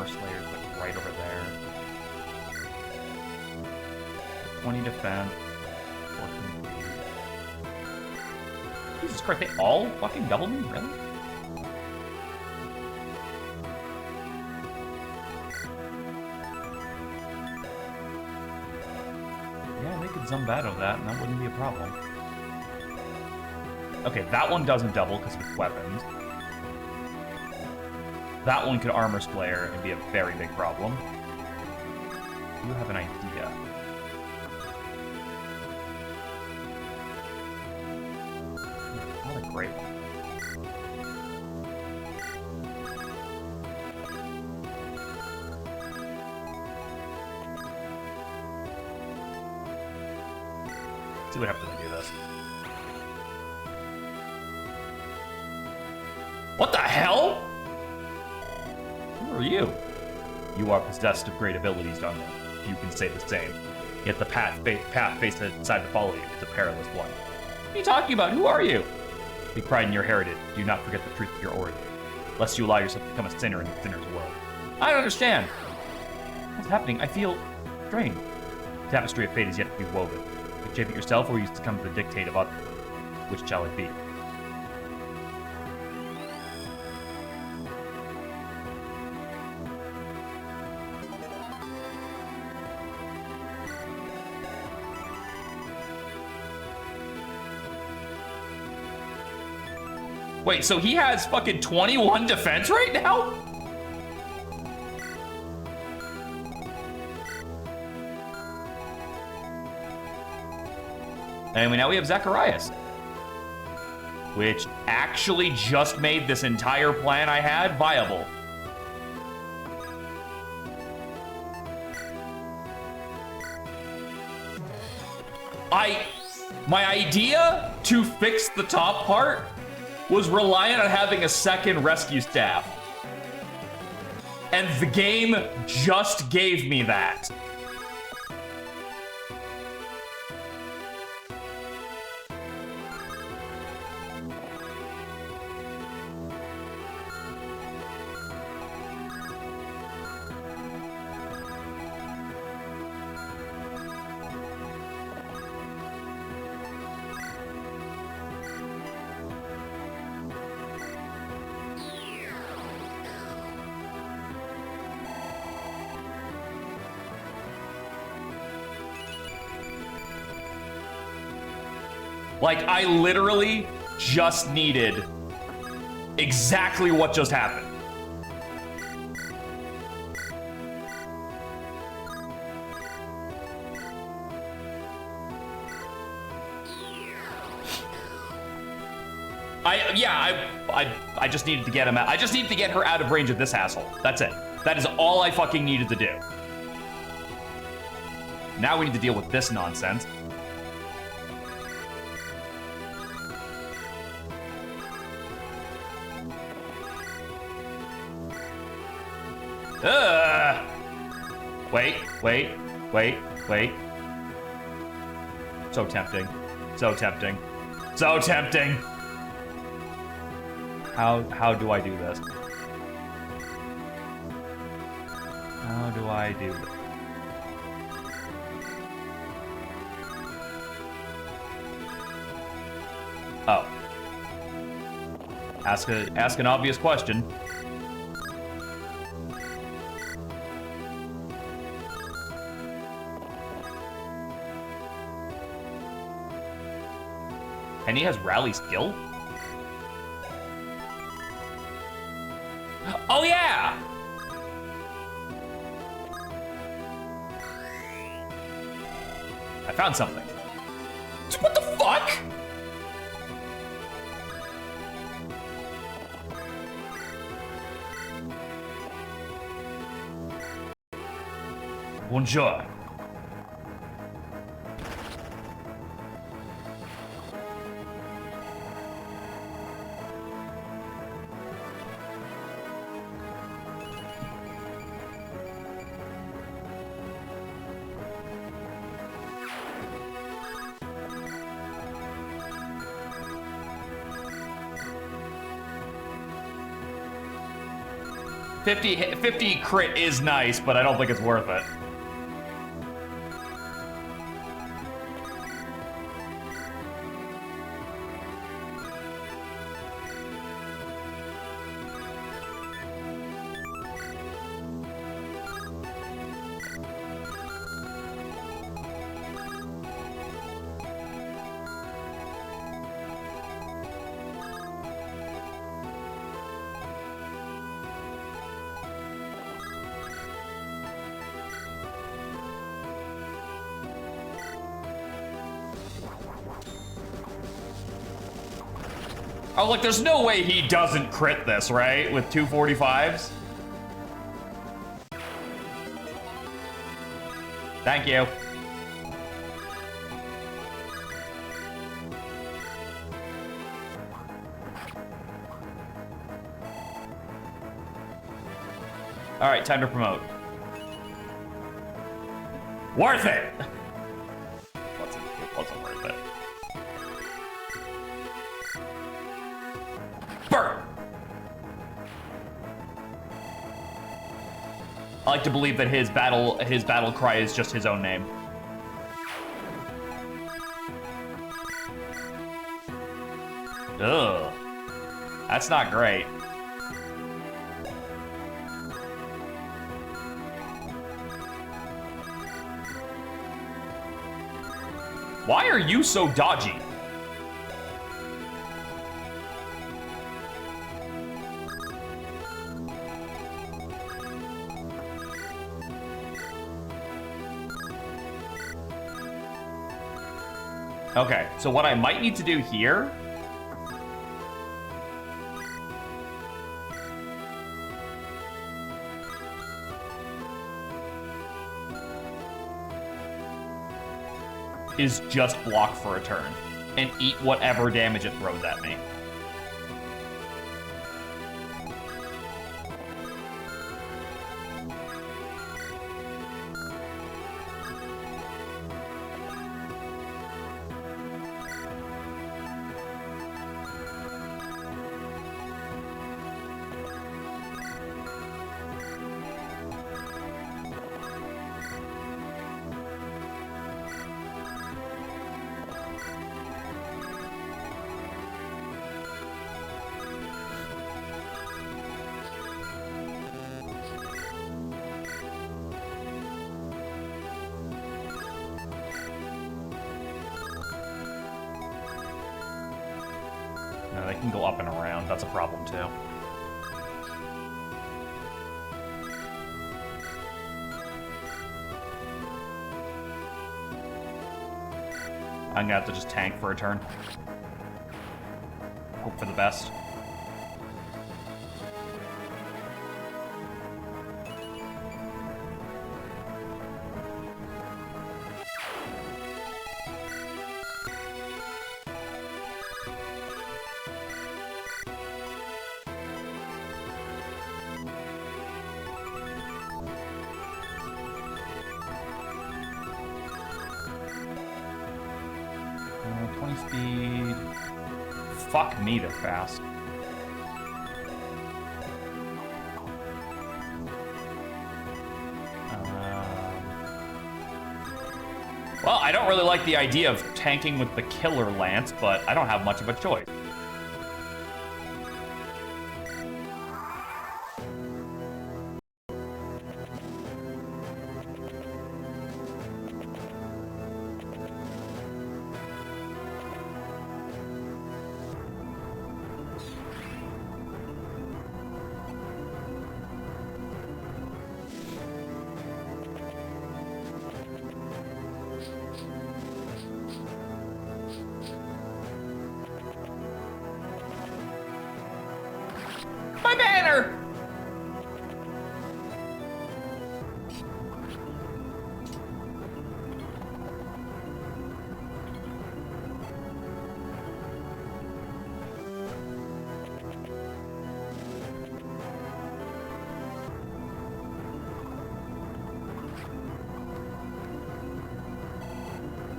Slayer's like right over there. 20 defense. 14. Jesus Christ, they all fucking double me? Really? Yeah, they could Zombato that, and that wouldn't be a problem. Okay, that one doesn't double because it's weapons. That one could Armor Slayer and be a very big problem. You have an idea. Not a great one. See what happens when I do this. What the hell? Who are you? You are possessed of great abilities, Donna. You can say the same. Yet the path faced inside to follow you is a perilous one. What are you talking about? Who are you? Take pride in your heritage. Do not forget the truth of your origin, lest you allow yourself to become a sinner in the sinner's world. I don't understand. What's happening? I feel drained. The tapestry of fate is yet to be woven. You shape it yourself, or you succumb to the dictate of others. Which shall it be? Wait, so he has fucking 21 defense right now? And now we have Zacharias, which actually just made this entire plan I had viable. My idea to fix the top part was reliant on having a second rescue staff. And the game just gave me that. Like, I literally just needed exactly what just happened. I just needed to get him out. I just needed to get her out of range of this asshole. That's it. That is all I fucking needed to do. Now we need to deal with this nonsense. Wait. So tempting. So tempting. So tempting. How do I do this? How do I do this? Oh. Ask an obvious question. And he has rally skill? Oh yeah! I found something. What the fuck? Bonjour. $50 crit is nice, but I don't think it's worth it. Oh, look, there's no way he doesn't crit this, right? With 245s? Thank you. All right, time to promote. Worth it. It wasn't worth it. Burn. I like to believe that his battle cry is just his own name. Ugh. That's not great. Why are you so dodgy? Okay, so what I might need to do here is just block for a turn and eat whatever damage it throws at me. No, they can go up and around. That's a problem, too. I'm gonna have to just tank for a turn. Hope for the best. Speed. Fuck me, they're fast. Well, I don't really like the idea of tanking with the killer lance, but I don't have much of a choice. My banner!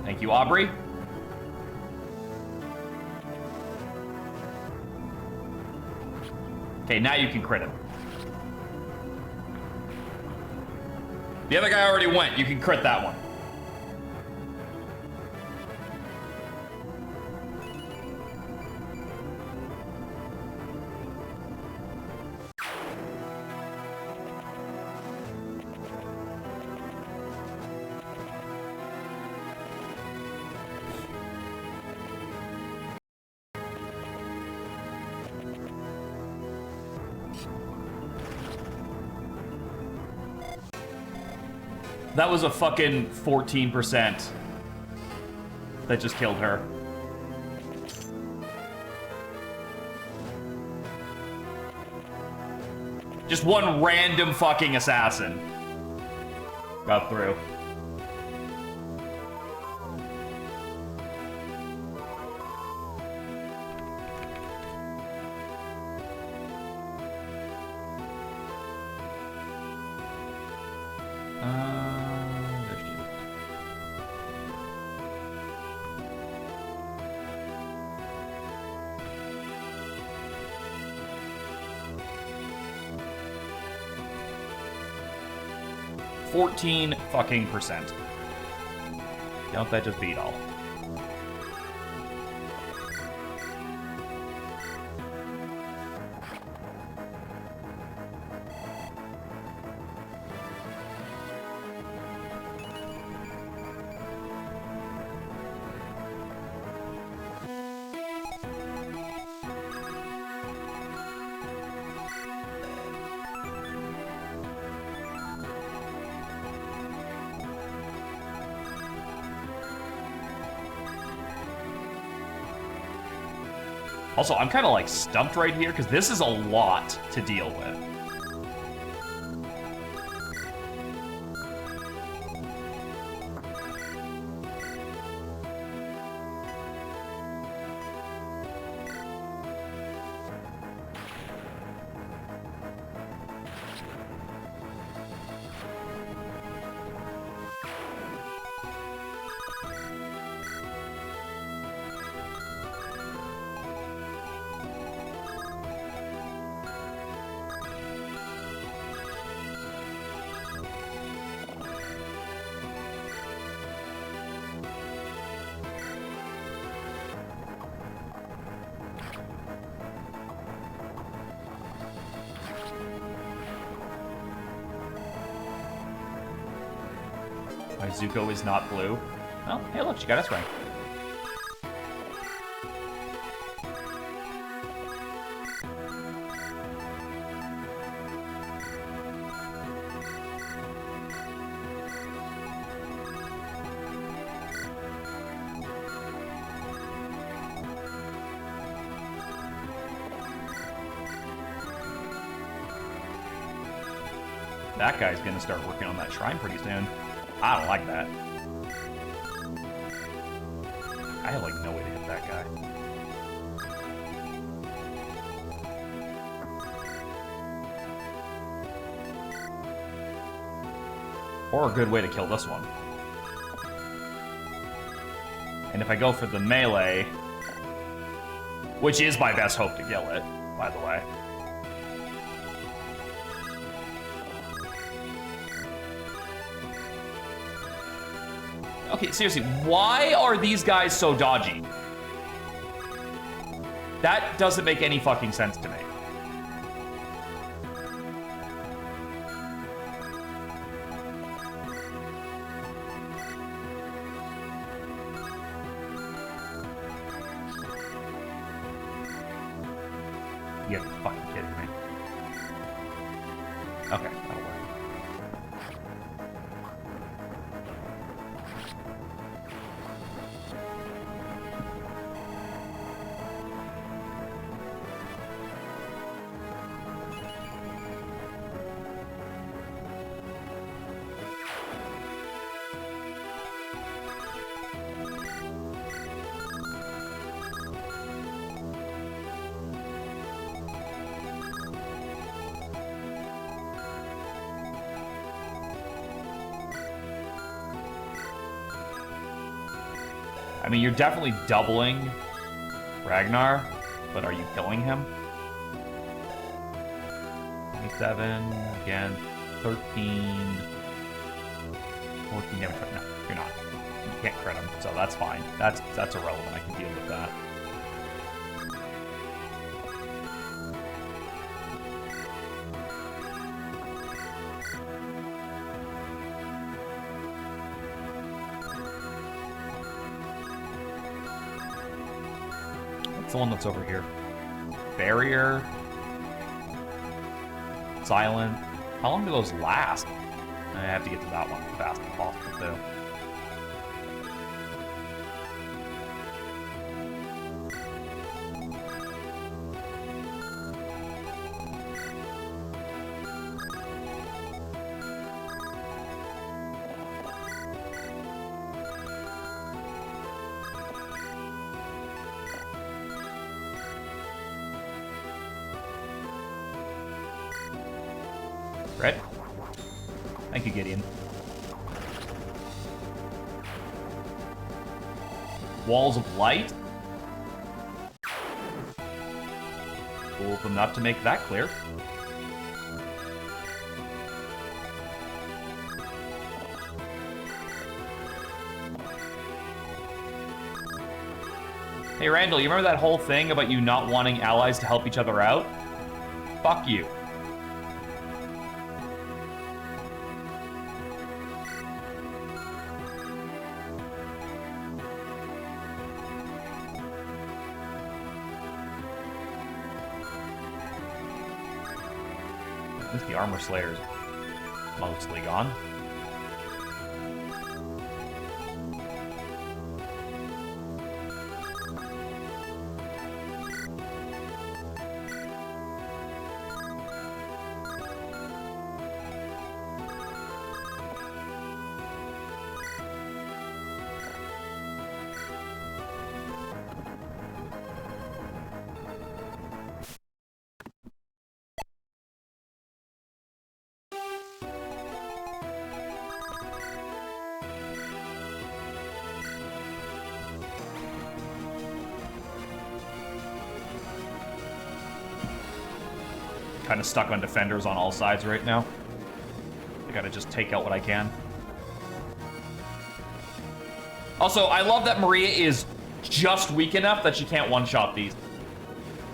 Thank you, Aubrey. Okay, now you can crit him. The other guy already went. You can crit that one. That was a fucking 14% that just killed her. Just one random fucking assassin got through. 14 fucking %. Don't that just beat all? Also, I'm kind of like stumped right here because this is a lot to deal with. My Zuko is not blue. Oh, hey, look, she got us right. That guy's gonna start working on that shrine pretty soon. I don't like that. I have like no way to hit that guy. Or a good way to kill this one. And if I go for the melee, which is my best hope to kill it, by the way. Okay, seriously, why are these guys so dodgy? That doesn't make any fucking sense to me. You're fucking kidding me. Okay, that'll work. I mean, you're definitely doubling Ragnar, but are you killing him? 27, again, 13, 14 damage. No, you're not. You can't crit him, so that's fine. That's irrelevant. I can deal with that. What's the one that's over here? Barrier. Silent. How long do those last? I have to get to that one as fast as possible, too. Right? Thank you, Gideon. Walls of light. Fool them not to make that clear. Hey, Randall, you remember that whole thing about you not wanting allies to help each other out? Fuck you. At least the armor slayer's mostly gone. Kind of stuck on defenders on all sides right now. I gotta just take out what I can. Also, I love that Maria is just weak enough that she can't one-shot these.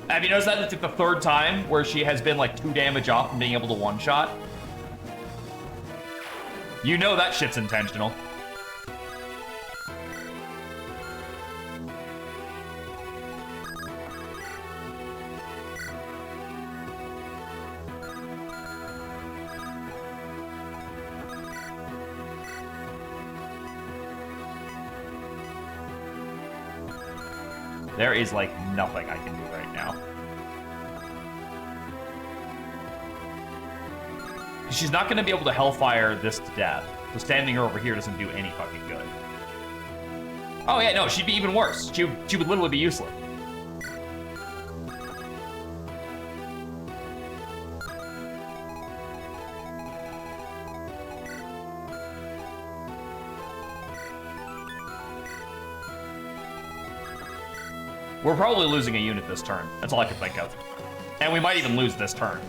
Have you noticed that? It's like the third time where she has been like 2 damage off from being able to one-shot. You know that shit's intentional. There is, like, nothing I can do right now. She's not going to be able to Hellfire this to death. So standing her over here doesn't do any fucking good. Oh, yeah, no, she'd be even worse. She would literally be useless. We're probably losing a unit this turn. That's all I can think of. And we might even lose this turn.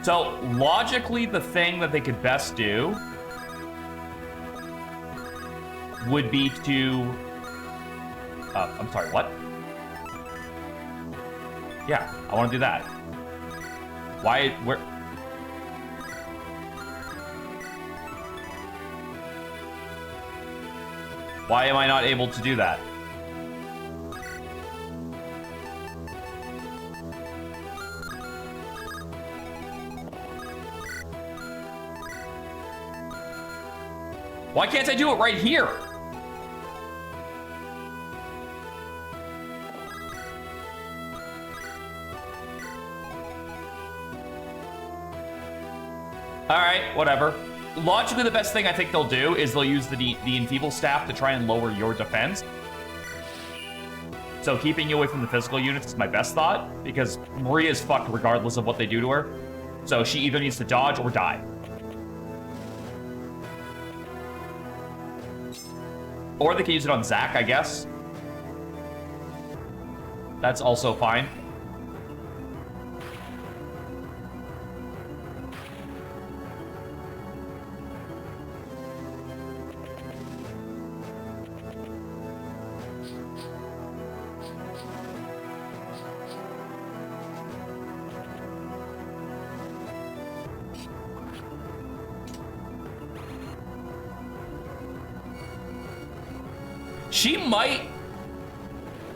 So, logically, the thing that they could best do would be to... I'm sorry, what? Yeah, I want to do that. Why... Where... Why am I not able to do that? Why can't I do it right here? Alright, whatever. Logically, the best thing I think they'll do is they'll use the Enfeeble Staff to try and lower your defense. So keeping you away from the physical units is my best thought, because Maria's fucked regardless of what they do to her. So she either needs to dodge or die. Or they can use it on Zac, I guess. That's also fine.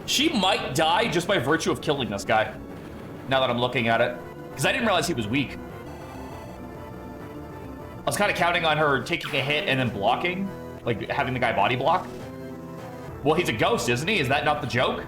She might die just by virtue of killing this guy. Now that I'm looking at it. Because I didn't realize he was weak. I was kind of counting on her taking a hit and then blocking. Like, having the guy body block. Well, he's a ghost, isn't he? Is that not the joke?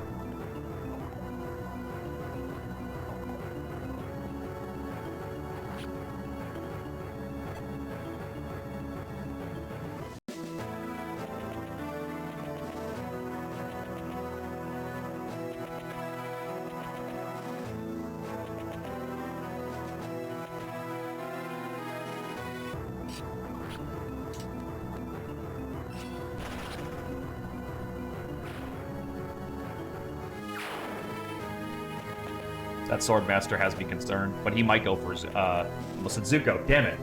That Swordmaster has me concerned, but he might go for almost Zuko. Damn it.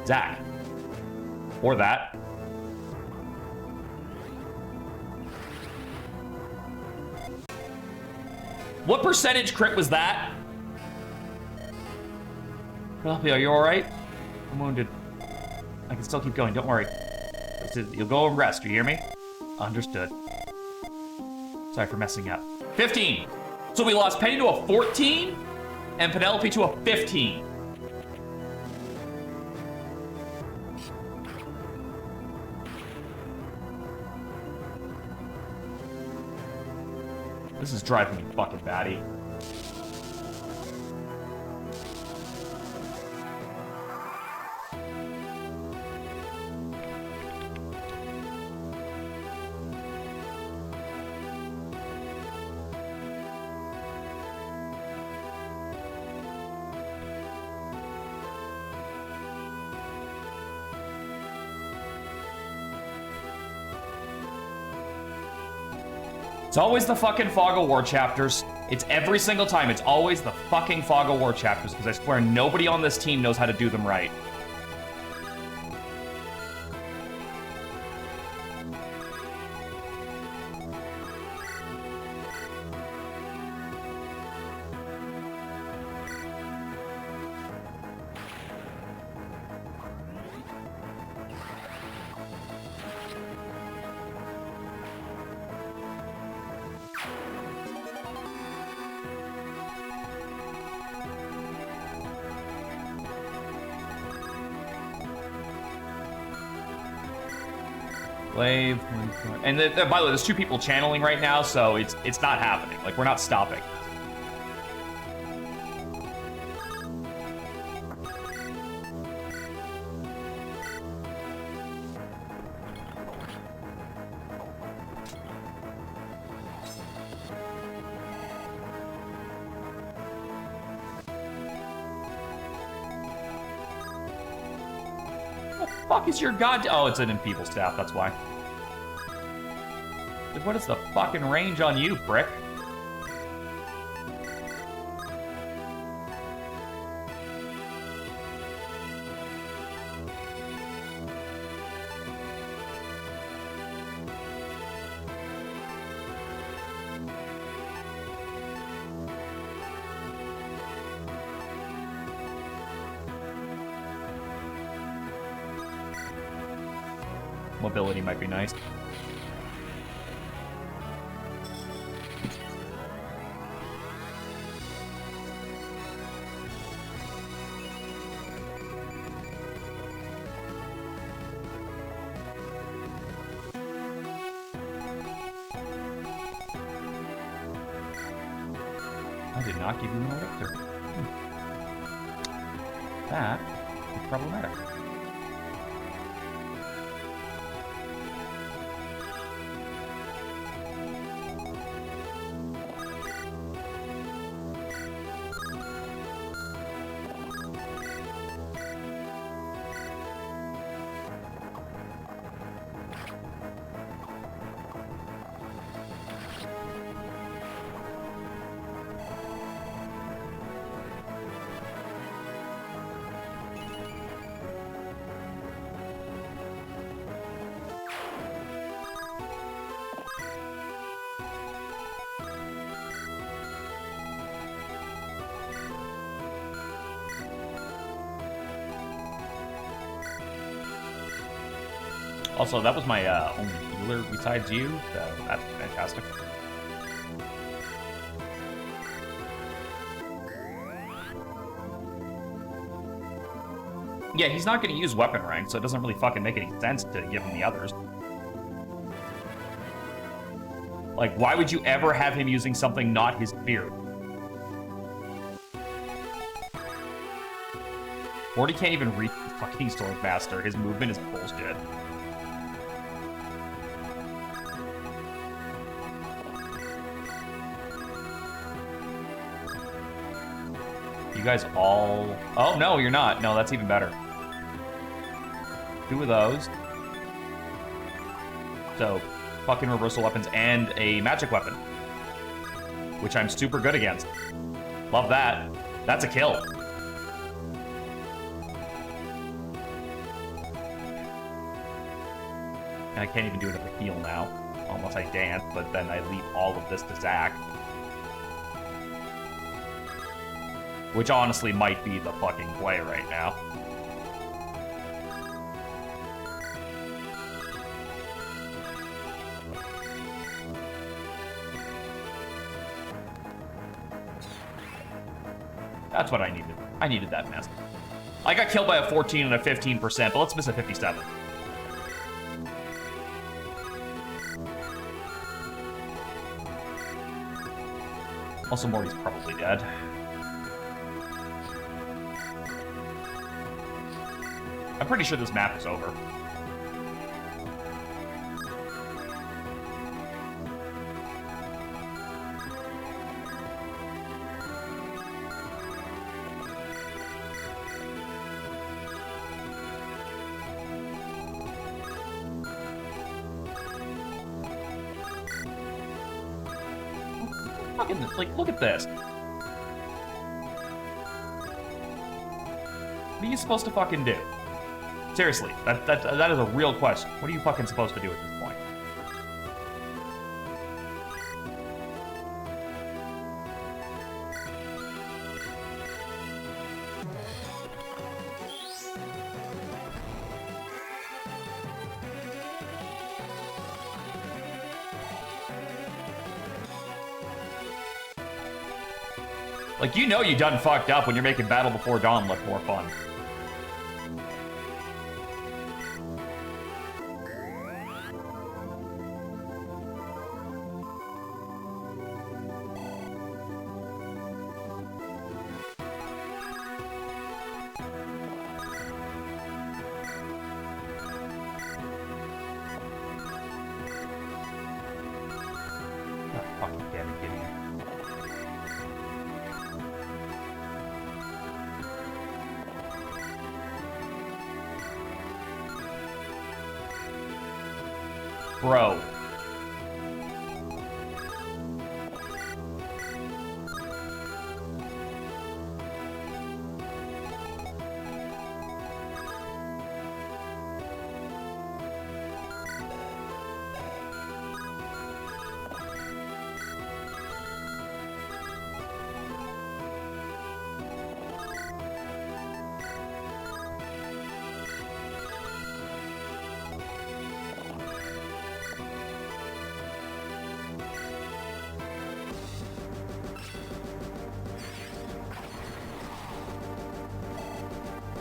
Zach. Or that. What percentage crit was that? Are you alright? I'm wounded. I can still keep going, don't worry. You'll go and rest, you hear me? Understood. Sorry for messing up. 15! So we lost Penny to a 14, and Penelope to a 15. This is driving me fucking batty. It's always the fucking Fog of War chapters. It's every single time. It's always the fucking Fog of War chapters, because I swear nobody on this team knows how to do them right. Wave, and by the way, there's 2 people channeling right now, so it's not happening. Like, we're not stopping. What the fuck is your god? Oh, it's an enfeeble staff, that's why. What is the fucking range on you, prick? Mobility might be nice. I did not give you an elixir. That is problematic. Also, that was my only healer besides you, so that's fantastic. Yeah, he's not going to use weapon rank, so it doesn't really fucking make any sense to give him the others. Like, why would you ever have him using something not his spear? 40 can't even reach the fucking Swordmaster. His movement is bullshit. You guys all... Oh, no, you're not. No, that's even better. 2 of those. So, fucking reversal weapons and a magic weapon. Which I'm super good against. Love that. That's a kill. And I can't even do another heal now. Unless I dance, but then I leave all of this to Zach. Which honestly might be the fucking play right now. That's what I needed. I needed that mess. I got killed by a 14 and a 15%, but let's miss a 57. Also, Morty's probably dead. I'm pretty sure this map is over. Fucking, like, look at this. What are you supposed to fucking do? Seriously, that is a real question. What are you fucking supposed to do at this point? Like, you know you done fucked up when you're making Battle Before Dawn look more fun. Bro.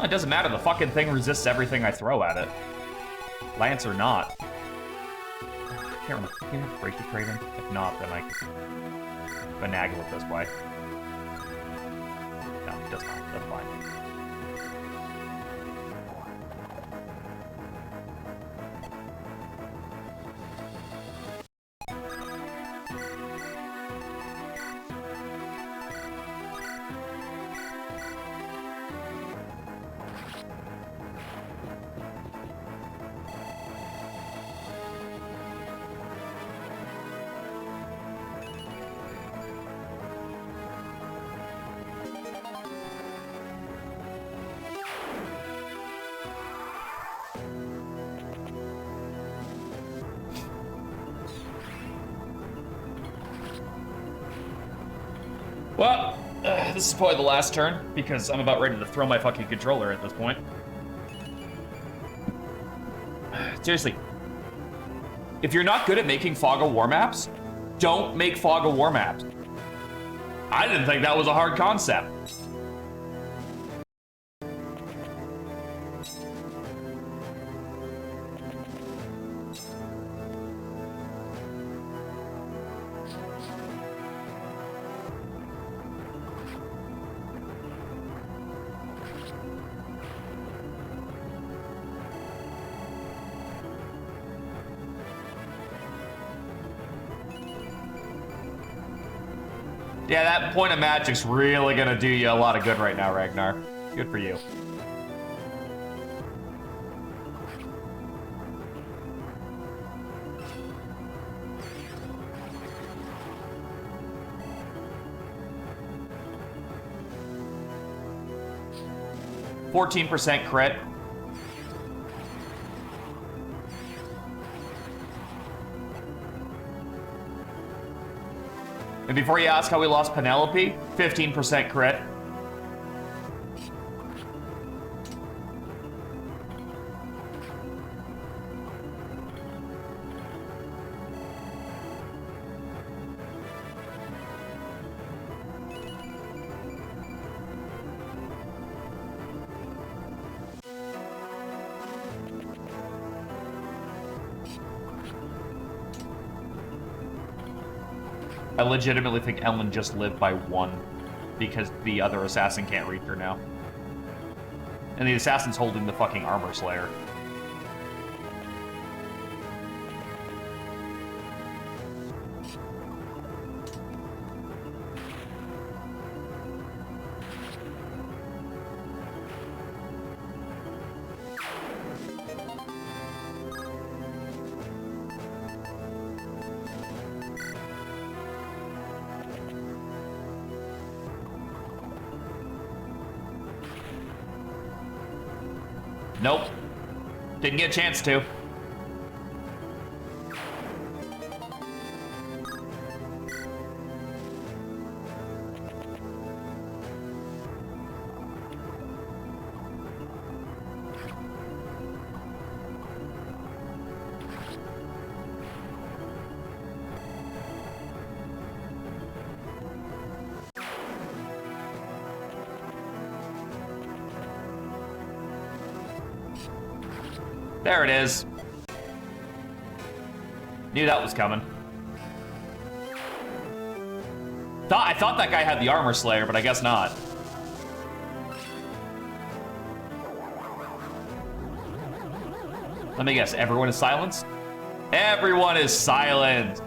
It doesn't matter, the fucking thing resists everything I throw at it. Lance or not. I can't remember. Can you break the trade in? If not, then I can finagle it this way. No, it does not. That's fine. Well, this is probably the last turn, because I'm about ready to throw my fucking controller at this point. Seriously. If you're not good at making Fog of War maps, don't make Fog of War maps. I didn't think that was a hard concept. Yeah, that point of magic's really gonna do you a lot of good right now, Ragnar. Good for you. 14% crit. And before you ask how we lost Penelope, 15% crit. I legitimately think Ellen just lived by 1 because the other assassin can't reach her now. And the assassin's holding the fucking armor slayer. Nope. Didn't get a chance to. There it is. Knew that was coming. I thought that guy had the armor slayer, but I guess not. Let me guess, everyone is silenced? Everyone is silent.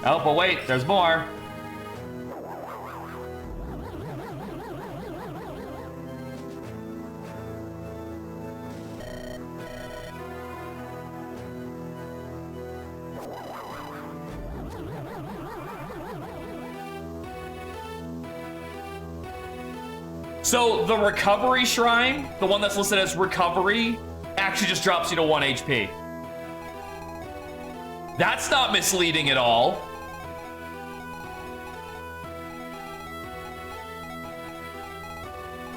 Oh, but wait, there's more. So the recovery shrine, the one that's listed as recovery, actually just drops you to 1 HP. That's not misleading at all.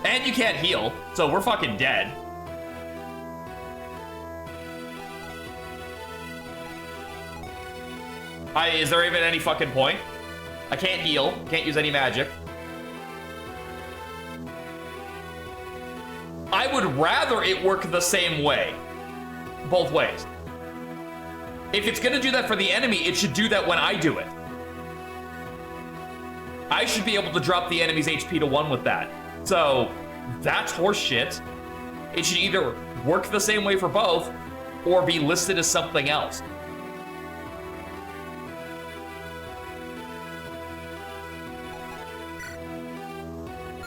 And you can't heal, so we're fucking dead. Is there even any fucking point? I can't heal, can't use any magic. I would rather it work the same way. Both ways. If it's gonna do that for the enemy, it should do that when I do it. I should be able to drop the enemy's HP to 1 with that. So, that's horseshit. It should either work the same way for both, or be listed as something else.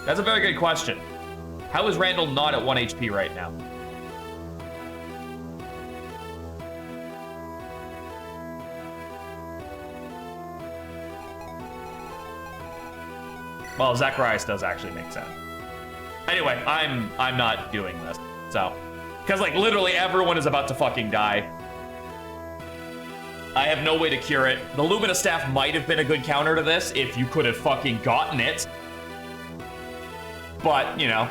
That's a very good question. How is Randall not at 1 HP right now? Well, Zacharias does actually make sense. Anyway, I'm not doing this. So, because like literally everyone is about to fucking die. I have no way to cure it. The Lumina staff might have been a good counter to this if you could have fucking gotten it. But, you know,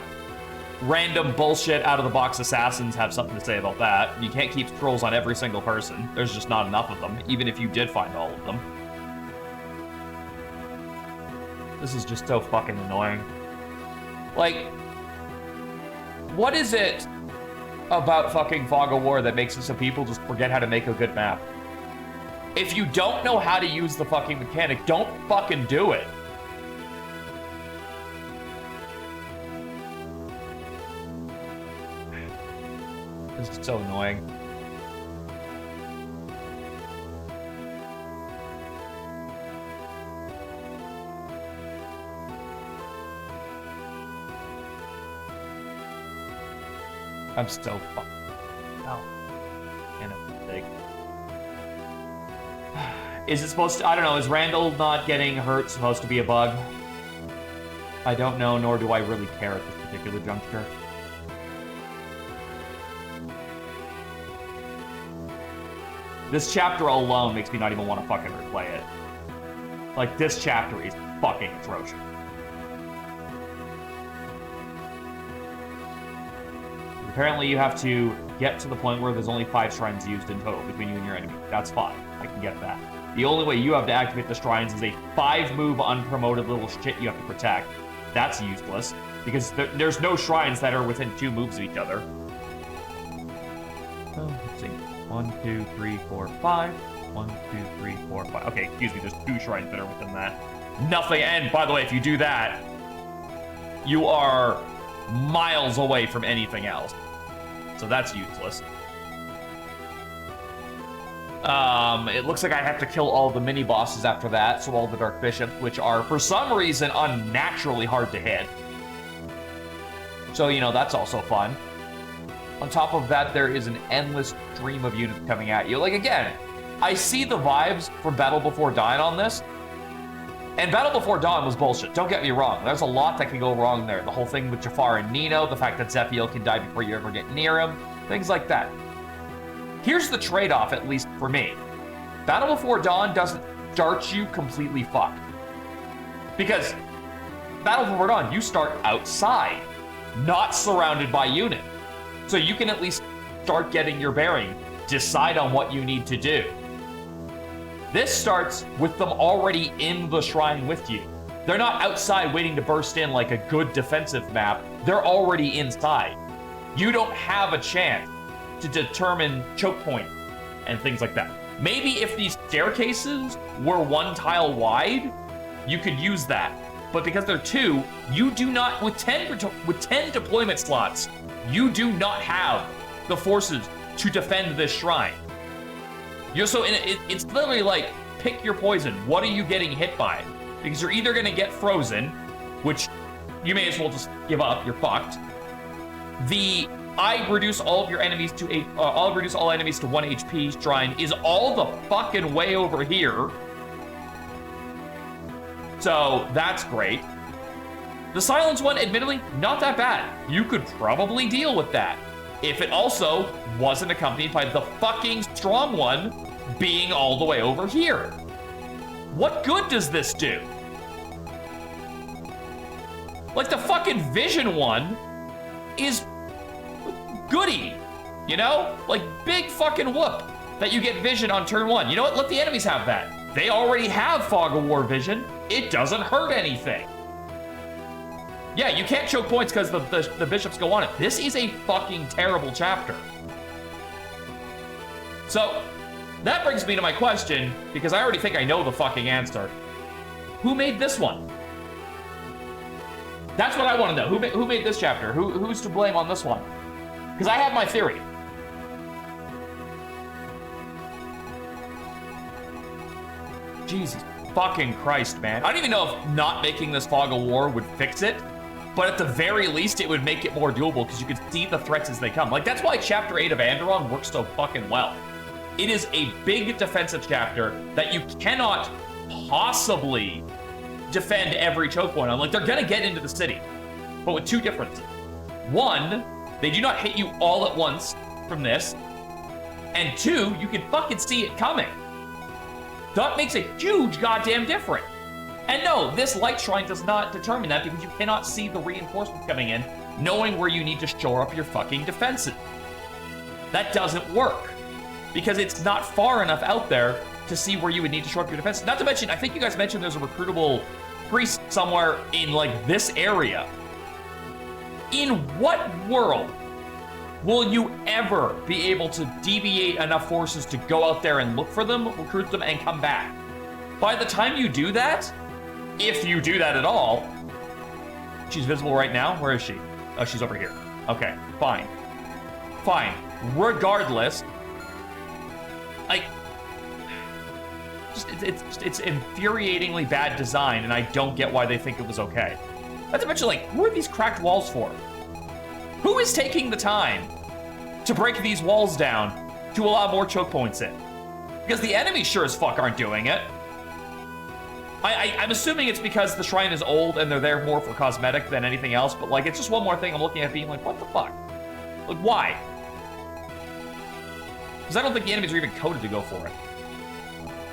random bullshit out-of-the-box assassins have something to say about that. You can't keep trolls on every single person. There's just not enough of them, even if you did find all of them. This is just so fucking annoying. Like, what is it about fucking Fog of War that makes it so people just forget how to make a good map? If you don't know how to use the fucking mechanic, don't fucking do it. This is so annoying. I'm so fucking... Oh. And a mistake. Is it supposed to... I don't know. Is Randall not getting hurt supposed to be a bug? I don't know, nor do I really care at this particular juncture. This chapter alone makes me not even want to fucking replay it. Like, this chapter is fucking atrocious. Apparently you have to get to the point where there's only 5 shrines used in total between you and your enemy. That's fine. I can get that. The only way you have to activate the shrines is a 5-move unpromoted little shit you have to protect. That's useless, because there's no shrines that are within 2 moves of each other. Oh, let's see. 1, 2, 3, 4, 5. 1, 2, 3, 4, 5. Okay, excuse me, there's 2 shrines that are within that. Nothing, and by the way, if you do that, you are miles away from anything else. So that's useless. It looks like I have to kill all the mini-bosses after that, so all the Dark Bishops, which are, for some reason, unnaturally hard to hit. So, you know, that's also fun. On top of that, there is an endless stream of units coming at you. Like, again, I see the vibes from Battle Before Dawn on this, and Battle Before Dawn was bullshit. Don't get me wrong. There's a lot that can go wrong there. The whole thing with Jafar and Nino, the fact that Zephiel can die before you ever get near him, things like that. Here's the trade-off, at least for me. Battle Before Dawn doesn't start you completely fucked. Because Battle Before Dawn, you start outside, not surrounded by units. So you can at least start getting your bearing, decide on what you need to do. This starts with them already in the shrine with you. They're not outside waiting to burst in like a good defensive map. They're already inside. You don't have a chance to determine choke point and things like that. Maybe if these staircases were 1 tile wide, you could use that. But because they're 2, you do not, with 10 deployment slots, you do not have the forces to defend this shrine. It's literally like, pick your poison. What are you getting hit by? Because you're either gonna get frozen, which you may as well just give up, you're fucked. I reduce all enemies to 1 HP shrine is all the fucking way over here. So that's great. The silence one, admittedly, not that bad. You could probably deal with that if it also wasn't accompanied by the fucking strong one being all the way over here. What good does this do? Like, the fucking vision one is goody, you know? Like, big fucking whoop that you get vision on turn 1. You know what? Let the enemies have that. They already have Fog of War vision. It doesn't hurt anything. Yeah, you can't choke points because the bishops go on it. This is a fucking terrible chapter. So, that brings me to my question, because I already think I know the fucking answer. Who made this one? That's what I want to know. Who made this chapter? Who's to blame on this one? Because I have my theory. Jesus fucking Christ, man. I don't even know if not making this Fog of War would fix it, but at the very least, it would make it more doable because you could see the threats as they come. Like, that's why Chapter 8 of Andaron works so fucking well. It is a big defensive chapter that you cannot possibly defend every choke point on. Like, they're gonna get into the city, but with 2 differences. 1, they do not hit you all at once from this, and 2, you can fucking see it coming. That makes a huge goddamn difference. And no, this light shrine does not determine that because you cannot see the reinforcements coming in, knowing where you need to shore up your fucking defenses. That doesn't work because it's not far enough out there to see where you would need to shore up your defenses. Not to mention, I think you guys mentioned there's a recruitable priest somewhere in like this area. In what world will you ever be able to deviate enough forces to go out there and look for them, recruit them, and come back? By the time you do that, if you do that at all, she's visible right now. Where is she? Oh, she's over here. Okay, fine. Fine. Regardless, like, it's infuriatingly bad design, and I don't get why they think it was okay. Not to mention, like, who are these cracked walls for? Who is taking the time to break these walls down to allow more choke points in? Because the enemies sure as fuck aren't doing it. I'm assuming it's because the shrine is old and they're there more for cosmetic than anything else, but like, it's just one more thing I'm looking at being like, what the fuck? Like, why? Because I don't think the enemies are even coded to go for it.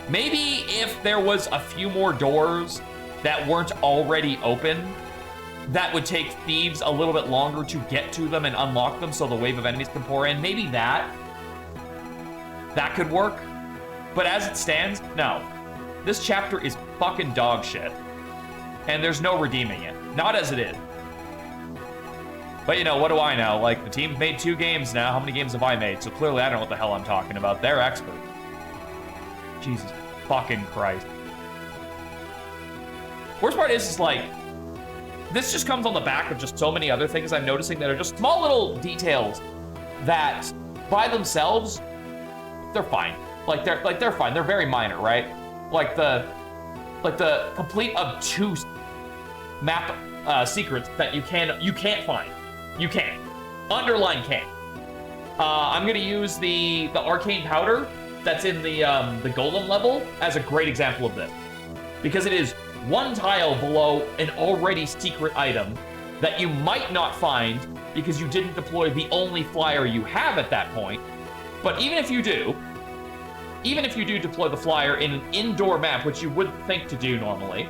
Maybe if there was a few more doors that weren't already open, that would take thieves a little bit longer to get to them and unlock them so the wave of enemies can pour in. Maybe that could work. But as it stands, no. This chapter is fucking dog shit. And there's no redeeming it. Not as it is. But you know, what do I know? Like, the team's made 2 games now. How many games have I made? So clearly I don't know what the hell I'm talking about. They're experts. Jesus fucking Christ. Worst part is like, this just comes on the back of just so many other things I'm noticing that are just small little details that, by themselves, they're fine. Like they're fine. They're very minor, right? Like the complete obtuse map secrets that you can't find. You can't. Underline can't. I'm gonna use the arcane powder that's in the golem level as a great example of this, because it is 1 tile below an already secret item that you might not find because you didn't deploy the only flyer you have at that point. But even if you do deploy the flyer in an indoor map, which you would think to do normally,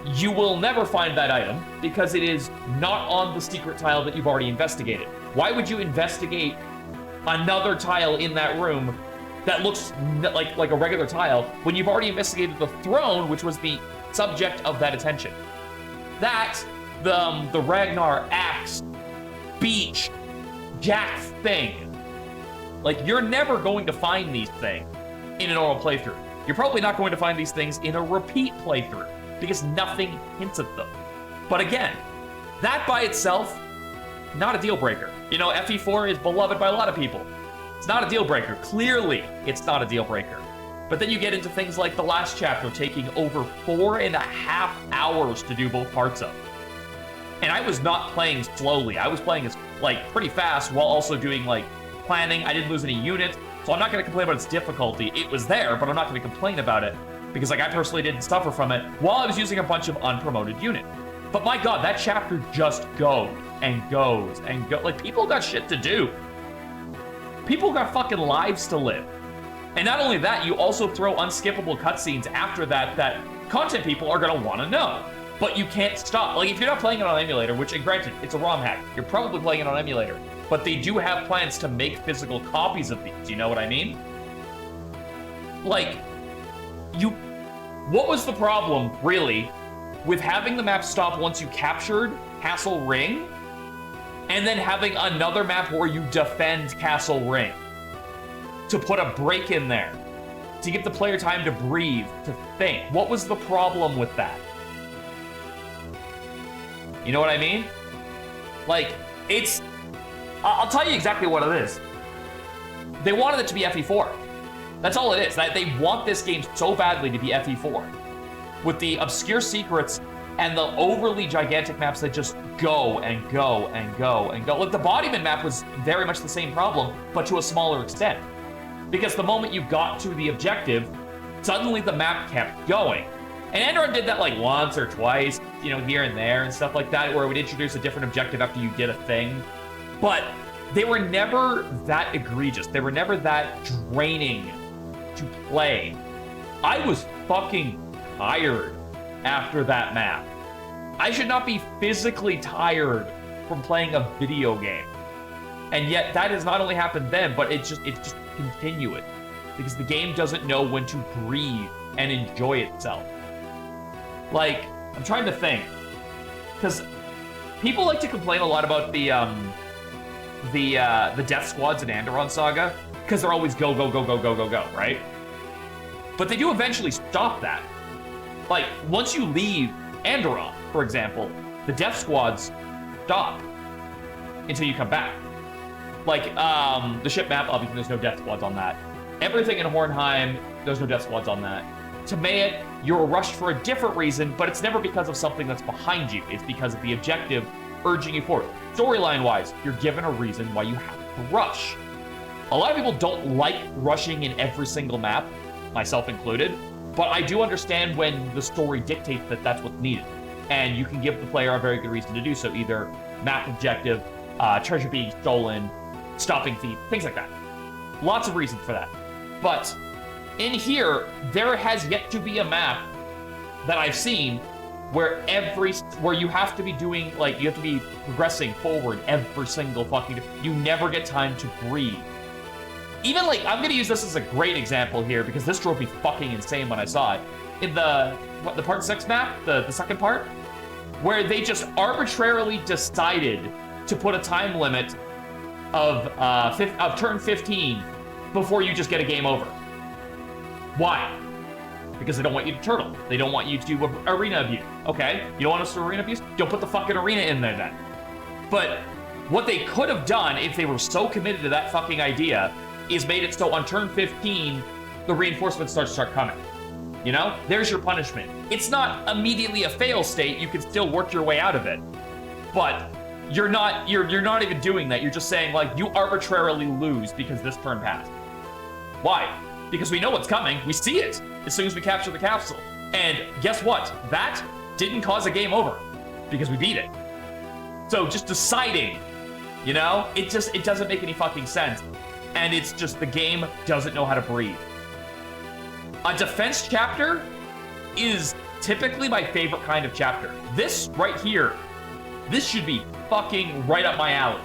you will never find that item because it is not on the secret tile that you've already investigated. Why would you investigate another tile in that room that looks like a regular tile when you've already investigated the throne, which was the subject of that attention? That, the Ragnar axe, beach, jack thing. Like, you're never going to find these things in a normal playthrough. You're probably not going to find these things in a repeat playthrough because nothing hints at them. But again, that by itself, not a deal breaker. You know, FE4 is beloved by a lot of people. It's not a deal breaker. Clearly, it's not a deal breaker. But then you get into things like the last chapter taking over 4.5 hours to do both parts of. And I was not playing slowly. I was playing as, like, pretty fast while also doing, like, planning. I didn't lose any units, so I'm not going to complain about its difficulty. It was there, but I'm not going to complain about it because, like, I personally didn't suffer from it while I was using a bunch of unpromoted units. But my God, that chapter just goes and goes and goes. Like, people got shit to do. People got fucking lives to live. And not only that, you also throw unskippable cutscenes after that content people are going to want to know. But you can't stop. Like, if you're not playing it on emulator, which, and granted, it's a ROM hack, you're probably playing it on emulator, but they do have plans to make physical copies of these. You know what I mean? Like, what was the problem, really, with having the map stop once you captured Castle Ring, and then having another map where you defend Castle Ring? To put a break in there, to give the player time to breathe, to think. What was the problem with that? You know what I mean? Like, I'll tell you exactly what it is. They wanted it to be FE4. That's all it is. They want this game so badly to be FE4. With the obscure secrets and the overly gigantic maps that just go and go and go and go. Like, the Bodyman map was very much the same problem, but to a smaller extent. Because the moment you got to the objective, suddenly the map kept going. And Andaron did that like once or twice, you know, here and there and stuff like that, where it would introduce a different objective after you did a thing. But they were never that egregious. They were never that draining to play. I was fucking tired after that map. I should not be physically tired from playing a video game. And yet that has not only happened then, but it's just continuous. Because the game doesn't know when to breathe and enjoy itself. Like, I'm trying to think. Because people like to complain a lot about the death squads in Andaron Saga, because they're always go, go, go, go, go, go, go, right? But they do eventually stop that. Like, once you leave Andaron, for example, the death squads stop until you come back. Like, the ship map, obviously there's no death squads on that. Everything in Hornheim, there's no death squads on that. To Mayet, you're rushed for a different reason, but it's never because of something that's behind you. It's because of the objective urging you forward. Storyline-wise, you're given a reason why you have to rush. A lot of people don't like rushing in every single map, myself included, but I do understand when the story dictates that that's what's needed. And you can give the player a very good reason to do so, either map objective, treasure being stolen, stopping thief, things like that. Lots of reasons for that. But in here, there has yet to be a map that I've seen where you have to be doing, like, you have to be progressing forward every single fucking, you never get time to breathe. Even, like, I'm gonna use this as a great example here because this drove me fucking insane when I saw it. In the part 6 map, the second part, where they just arbitrarily decided to put a time limit of turn 15 before you just get a game over. Why? Because they don't want you to turtle. They don't want you to do arena abuse. Okay, you don't want us to arena abuse? Don't put the fucking arena in there then. But what they could have done if they were so committed to that fucking idea is made it so on turn 15, the reinforcements start coming. You know? There's your punishment. It's not immediately a fail state. You can still work your way out of it. But you're not even doing that. You're just saying, like, you arbitrarily lose because this turn passed. Why? Because we know what's coming. We see it as soon as we capture the capsule. And guess what? That didn't cause a game over because we beat it. So just deciding, you know, it doesn't make any fucking sense. And it's just the game doesn't know how to breathe. A defense chapter is typically my favorite kind of chapter. This right here, this should be fucking right up my alley.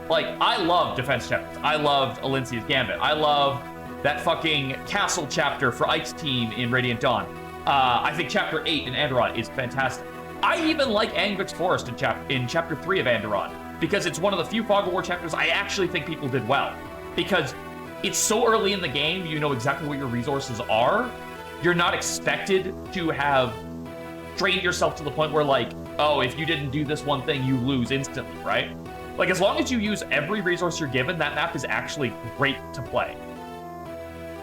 Like, I love defense chapters. I loved Alincia's Gambit. I love that fucking castle chapter for Ike's team in Radiant Dawn. I think chapter 8 in Andaron is fantastic. I even like Angvik's Forest in chapter 3 of Andaron because it's one of the few Fog of War chapters I actually think people did well. Because it's so early in the game, you know exactly what your resources are. You're not expected to have trained yourself to the point where, like, oh, if you didn't do this one thing, you lose instantly, right? Like, as long as you use every resource you're given, that map is actually great to play.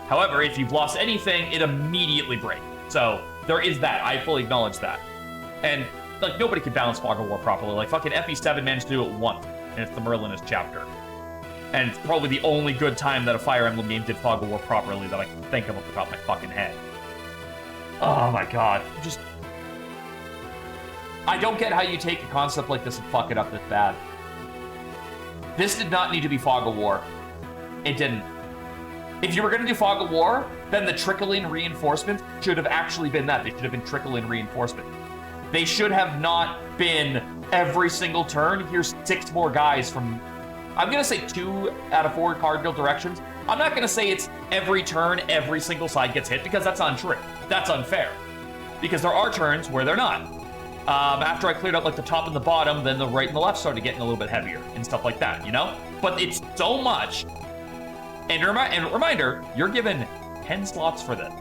However, if you've lost anything, it immediately breaks. So there is that. I fully acknowledge that. And, like, nobody could balance Fog of War properly. Like, fucking FE7 managed to do it once, and it's the Merlinist chapter. And it's probably the only good time that a Fire Emblem game did Fog of War properly that I can think of off the top of my fucking head. Oh my god. I don't get how you take a concept like this and fuck it up this bad. This did not need to be Fog of War. It didn't. If you were going to do Fog of War, then the trickle-in reinforcements should have actually been that. They should have been trickle-in reinforcement. They should have not been every single turn. Here's 6 more guys from, I'm going to say 2 out of 4 cardinal directions. I'm not going to say it's every turn, every single side gets hit, because that's untrue. That's unfair. Because there are turns where they're not. After I cleared out like the top and the bottom, then the right and the left started getting a little bit heavier and stuff like that, you know? But it's so much. And reminder, you're given 10 slots for this.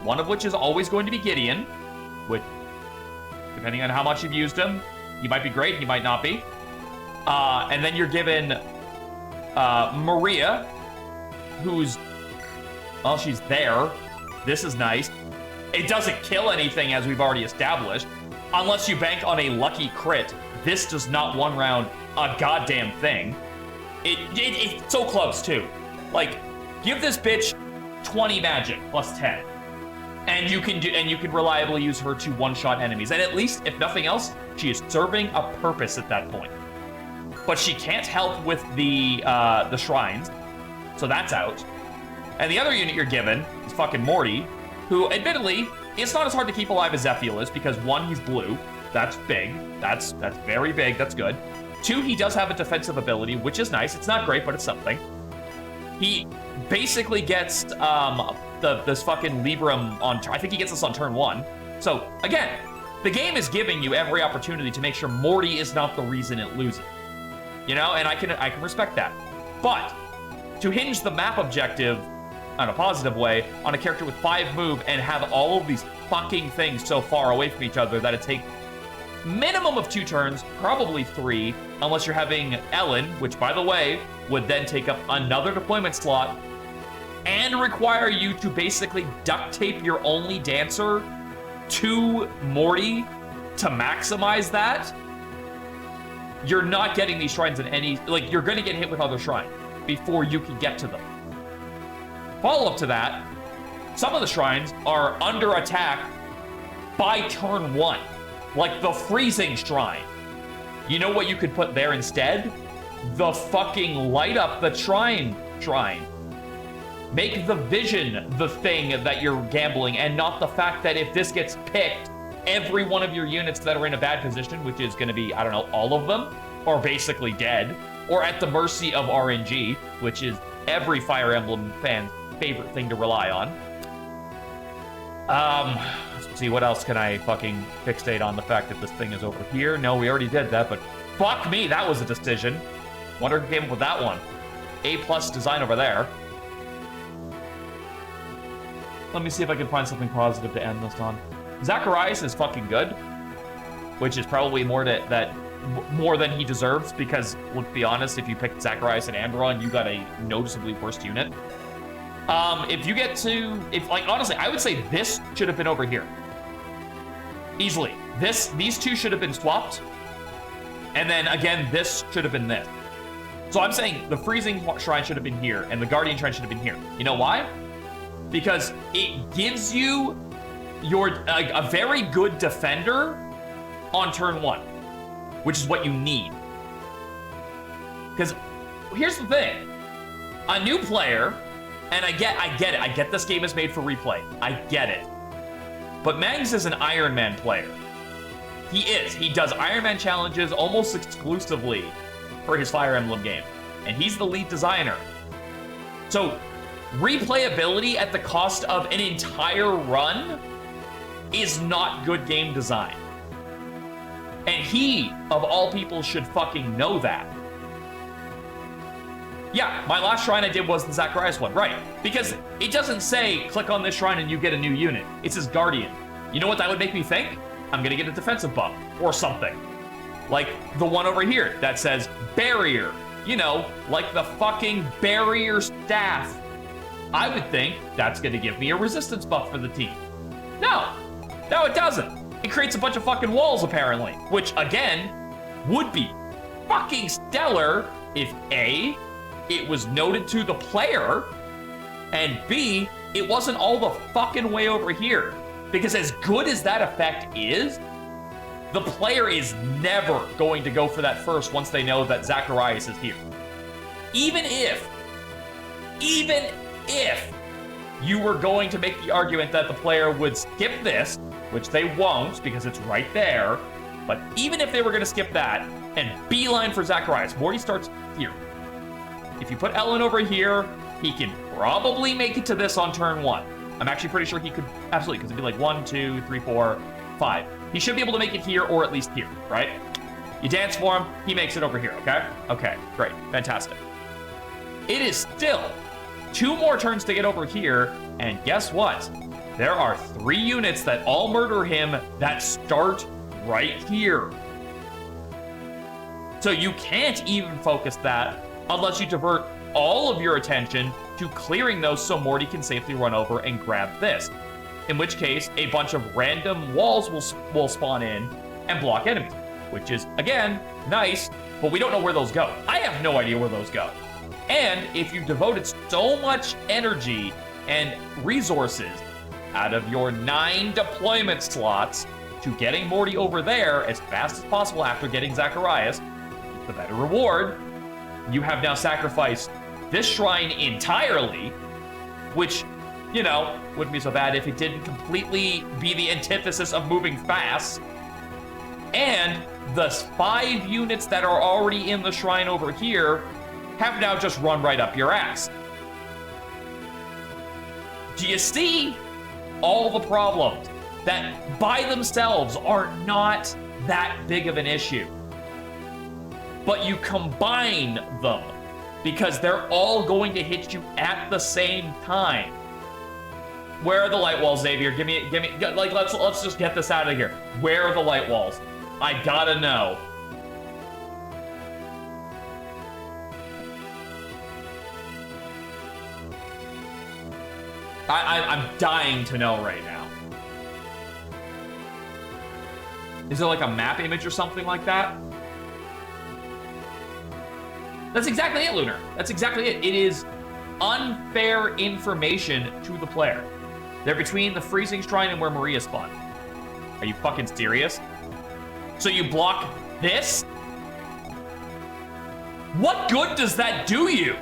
One of which is always going to be Gideon, which, depending on how much you've used him, he might be great, he might not be. And then you're given Maria, who's, well, she's there. This is nice. It doesn't kill anything, as we've already established. Unless you bank on a lucky crit, this does not one round a goddamn thing. It's so close, too. Like, give this bitch 20 magic plus 10. And you can reliably use her to one-shot enemies. And at least, if nothing else, she is serving a purpose at that point. But she can't help with the shrines, so that's out. And the other unit you're given is fucking Morty, who, admittedly, it's not as hard to keep alive as Zephiel is, because 1, he's blue. That's big. That's very big. That's good. 2, he does have a defensive ability, which is nice. It's not great, but it's something. He basically gets this fucking Libram on, I think he gets this on turn 1. So, again, the game is giving you every opportunity to make sure Morty is not the reason it loses. You know, and I can respect that. But to hinge the map objective on a positive way on a character with 5 move and have all of these fucking things so far away from each other that it takes minimum of 2 turns, probably 3, unless you're having Ellen, which, by the way, would then take up another deployment slot and require you to basically duct tape your only dancer to Morty to maximize that. You're not getting these shrines in any, like, you're going to get hit with other shrines. before you can get to them. Follow-up to that, some of the shrines are under attack by turn 1. Like the freezing shrine. You know what you could put there instead? The fucking light up the shrine. Make the vision the thing that you're gambling, and not the fact that if this gets picked, every one of your units that are in a bad position, which is going to be, I don't know, all of them, are basically dead, or at the mercy of RNG, which is every Fire Emblem fan's favorite thing to rely on. Let's see, what else can I fucking fixate on the fact that this thing is over here? No, we already did that, but fuck me, that was a decision. Wonder who came up with that one. A+ design over there. Let me see if I can find something positive to end this on. Zacharias is fucking good, which is probably more than he deserves, because let's be honest, if you picked Zacharias and Andaron, you got a noticeably worse unit. Honestly, I would say this should have been over here. Easily. These two should have been swapped. And then again, this should have been this. So I'm saying the freezing shrine should have been here, and the guardian shrine should have been here. You know why? Because it gives you a very good defender on turn 1, which is what you need. Because here's the thing. A new player, and I get it. I get this game is made for replay. I get it. But Mags is an Ironman player. He is. He does Ironman challenges almost exclusively for his Fire Emblem game. And he's the lead designer. So, replayability at the cost of an entire run is not good game design. And he, of all people, should fucking know that. Yeah, my last shrine I did was the Zacharias one, right? Because it doesn't say, click on this shrine and you get a new unit. It says Guardian. You know what that would make me think? I'm gonna get a defensive buff, or something. Like the one over here that says Barrier. You know, like the fucking Barrier staff. I would think that's gonna give me a resistance buff for the team. No, it doesn't. It creates a bunch of fucking walls, apparently. Which, again, would be fucking stellar if A, it was noted to the player, and B, it wasn't all the fucking way over here. Because as good as that effect is, the player is never going to go for that first once they know that Zacharias is here. Even if you were going to make the argument that the player would skip this, which they won't because it's right there, but even if they were going to skip that and beeline for Zacharias, Morty starts here. If you put Ellen over here, he can probably make it to this on turn 1. I'm actually pretty sure he could, absolutely, because it'd be like 1, 2, 3, 4, 5. He should be able to make it here, or at least here, right? You dance for him, he makes it over here, okay? Okay, great, fantastic. It is still 2 more turns to get over here, and guess what? There are 3 units that all murder him that start right here. So you can't even focus that unless you divert all of your attention to clearing those so Morty can safely run over and grab this. In which case, a bunch of random walls will spawn in and block enemies, which is, again, nice, but we don't know where those go. I have no idea where those go. And if you devoted so much energy and resources out of your 9 deployment slots to getting Morty over there as fast as possible after getting Zacharias, the better reward, you have now sacrificed this shrine entirely, which, you know, wouldn't be so bad if it didn't completely be the antithesis of moving fast. And the 5 units that are already in the shrine over here have now just run right up your ass. Do you see all the problems that by themselves are not that big of an issue? But you combine them because they're all going to hit you at the same time. Where are the light walls, Xavier? Give me, like, let's just get this out of here. Where are the light walls? I gotta know. I'm dying to know right now. Is there like a map image or something like that? That's exactly it, Lunar. That's exactly it. It is unfair information to the player. They're between the freezing shrine and where Maria spawned. Are you fucking serious? So you block this? What good does that do you?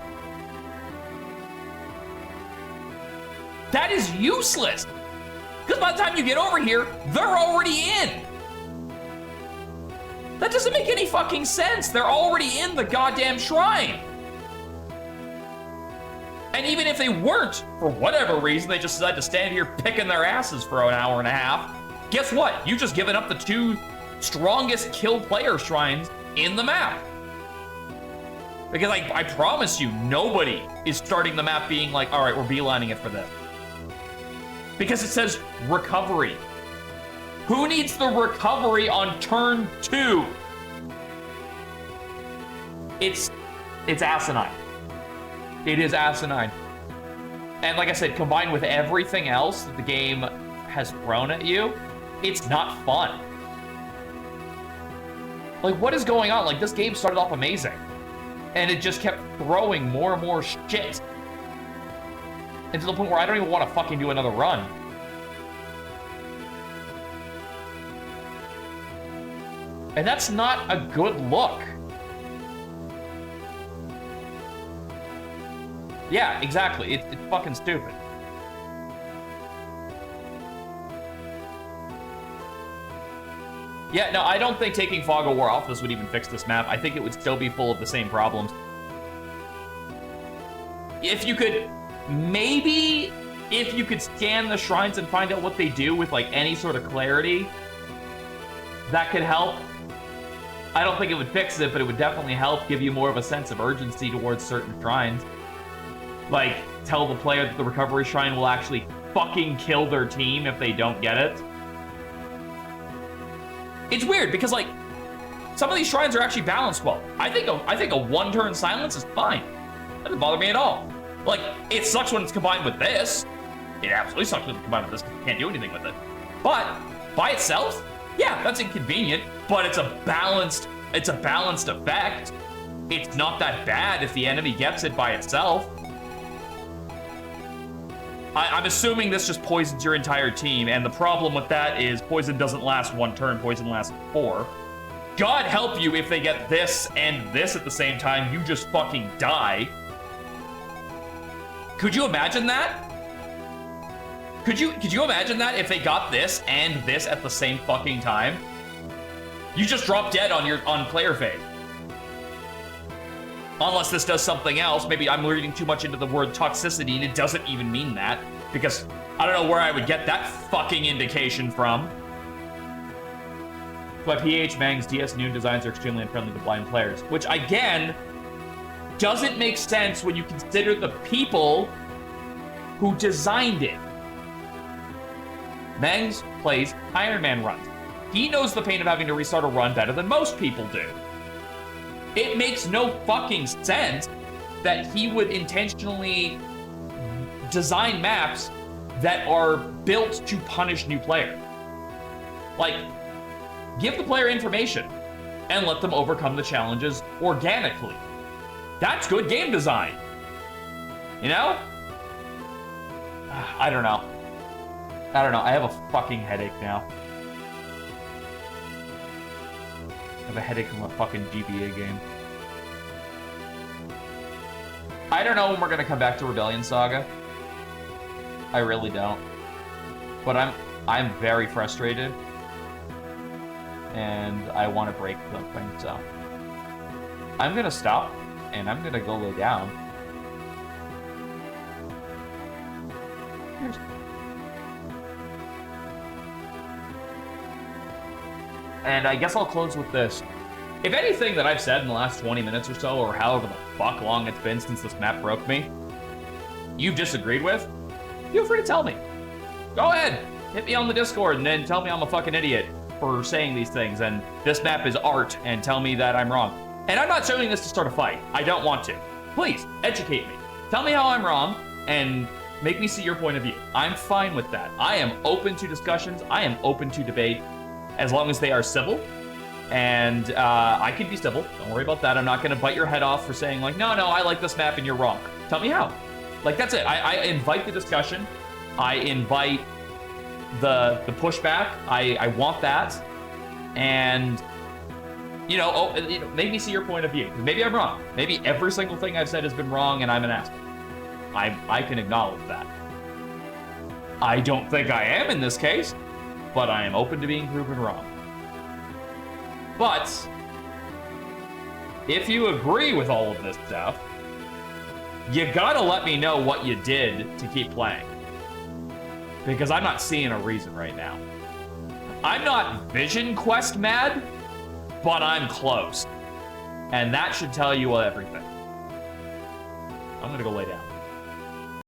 That is useless. Because by the time you get over here, they're already in. That doesn't make any fucking sense. They're already in the goddamn shrine. And even if they weren't, for whatever reason, they just decided to stand here picking their asses for an hour and a half, guess what? You just given up the 2 strongest kill player shrines in the map. Because I promise you, nobody is starting the map being like, all right, we're beelining it for this. Because it says recovery. Who needs the recovery on turn 2? It's asinine. It is asinine. And like I said, combined with everything else that the game has thrown at you, it's not fun. Like, what is going on? Like, this game started off amazing. And it just kept throwing more and more shit. And to the point where I don't even want to fucking do another run. And that's not a good look. Yeah, exactly. It's fucking stupid. Yeah, no, I don't think taking Fog of War off this would even fix this map. I think it would still be full of the same problems. If you could, maybe, if you could scan the shrines and find out what they do with, like, any sort of clarity, that could help. I don't think it would fix it, but it would definitely help give you more of a sense of urgency towards certain shrines. Like, tell the player that the recovery shrine will actually fucking kill their team if they don't get it. It's weird because, like, some of these shrines are actually balanced well. I think a one-turn silence is fine. That doesn't bother me at all. Like, it sucks when it's combined with this. It absolutely sucks when it's combined with this because you can't do anything with it. But by itself, yeah, that's inconvenient. But it's a balanced effect. It's not that bad if the enemy gets it by itself. I'm assuming this just poisons your entire team, and the problem with that is poison doesn't last 1 turn, poison lasts 4. God help you if they get this and this at the same time, you just fucking die. Could you imagine that? Could you imagine that if they got this and this at the same fucking time? You just drop dead on player phase. Unless this does something else. Maybe I'm reading too much into the word toxicity and it doesn't even mean that. Because I don't know where I would get that fucking indication from. But PH Mang's DS Noon designs are extremely unfriendly to blind players. Which, again, doesn't make sense when you consider the people who designed it. Mangs plays Ironman runs. He knows the pain of having to restart a run better than most people do. It makes no fucking sense that he would intentionally design maps that are built to punish new players. Like, give the player information and let them overcome the challenges organically. That's good game design. You know? I don't know. I have a fucking headache now. I have a headache from a fucking GBA game. I don't know when we're gonna come back to Rebellion Saga. I really don't. But I'm very frustrated. And I want to break something, so. I'm gonna stop, and I'm gonna go lay down. And I guess I'll close with this. If anything that I've said in the last 20 minutes or so, or however the fuck long it's been since this map broke me, you've disagreed with, feel free to tell me. Go ahead, hit me on the Discord and then tell me I'm a fucking idiot for saying these things and this map is art and tell me that I'm wrong. And I'm not showing this to start a fight. I don't want to. Please, educate me. Tell me how I'm wrong and make me see your point of view. I'm fine with that. I am open to discussions. I am open to debate as long as they are civil And I can be civil. Don't worry about that. I'm not going to bite your head off for saying, like, no, I like this map and you're wrong. Tell me how. Like, that's it. I invite the discussion. I invite the pushback. I want that. And, make me see your point of view. Maybe I'm wrong. Maybe every single thing I've said has been wrong and I'm an asshole. I can acknowledge that. I don't think I am in this case, but I am open to being proven wrong. But if you agree with all of this stuff, you gotta let me know what you did to keep playing. Because I'm not seeing a reason right now. I'm not Vision Quest mad, but I'm close. And that should tell you everything. I'm gonna go lay down.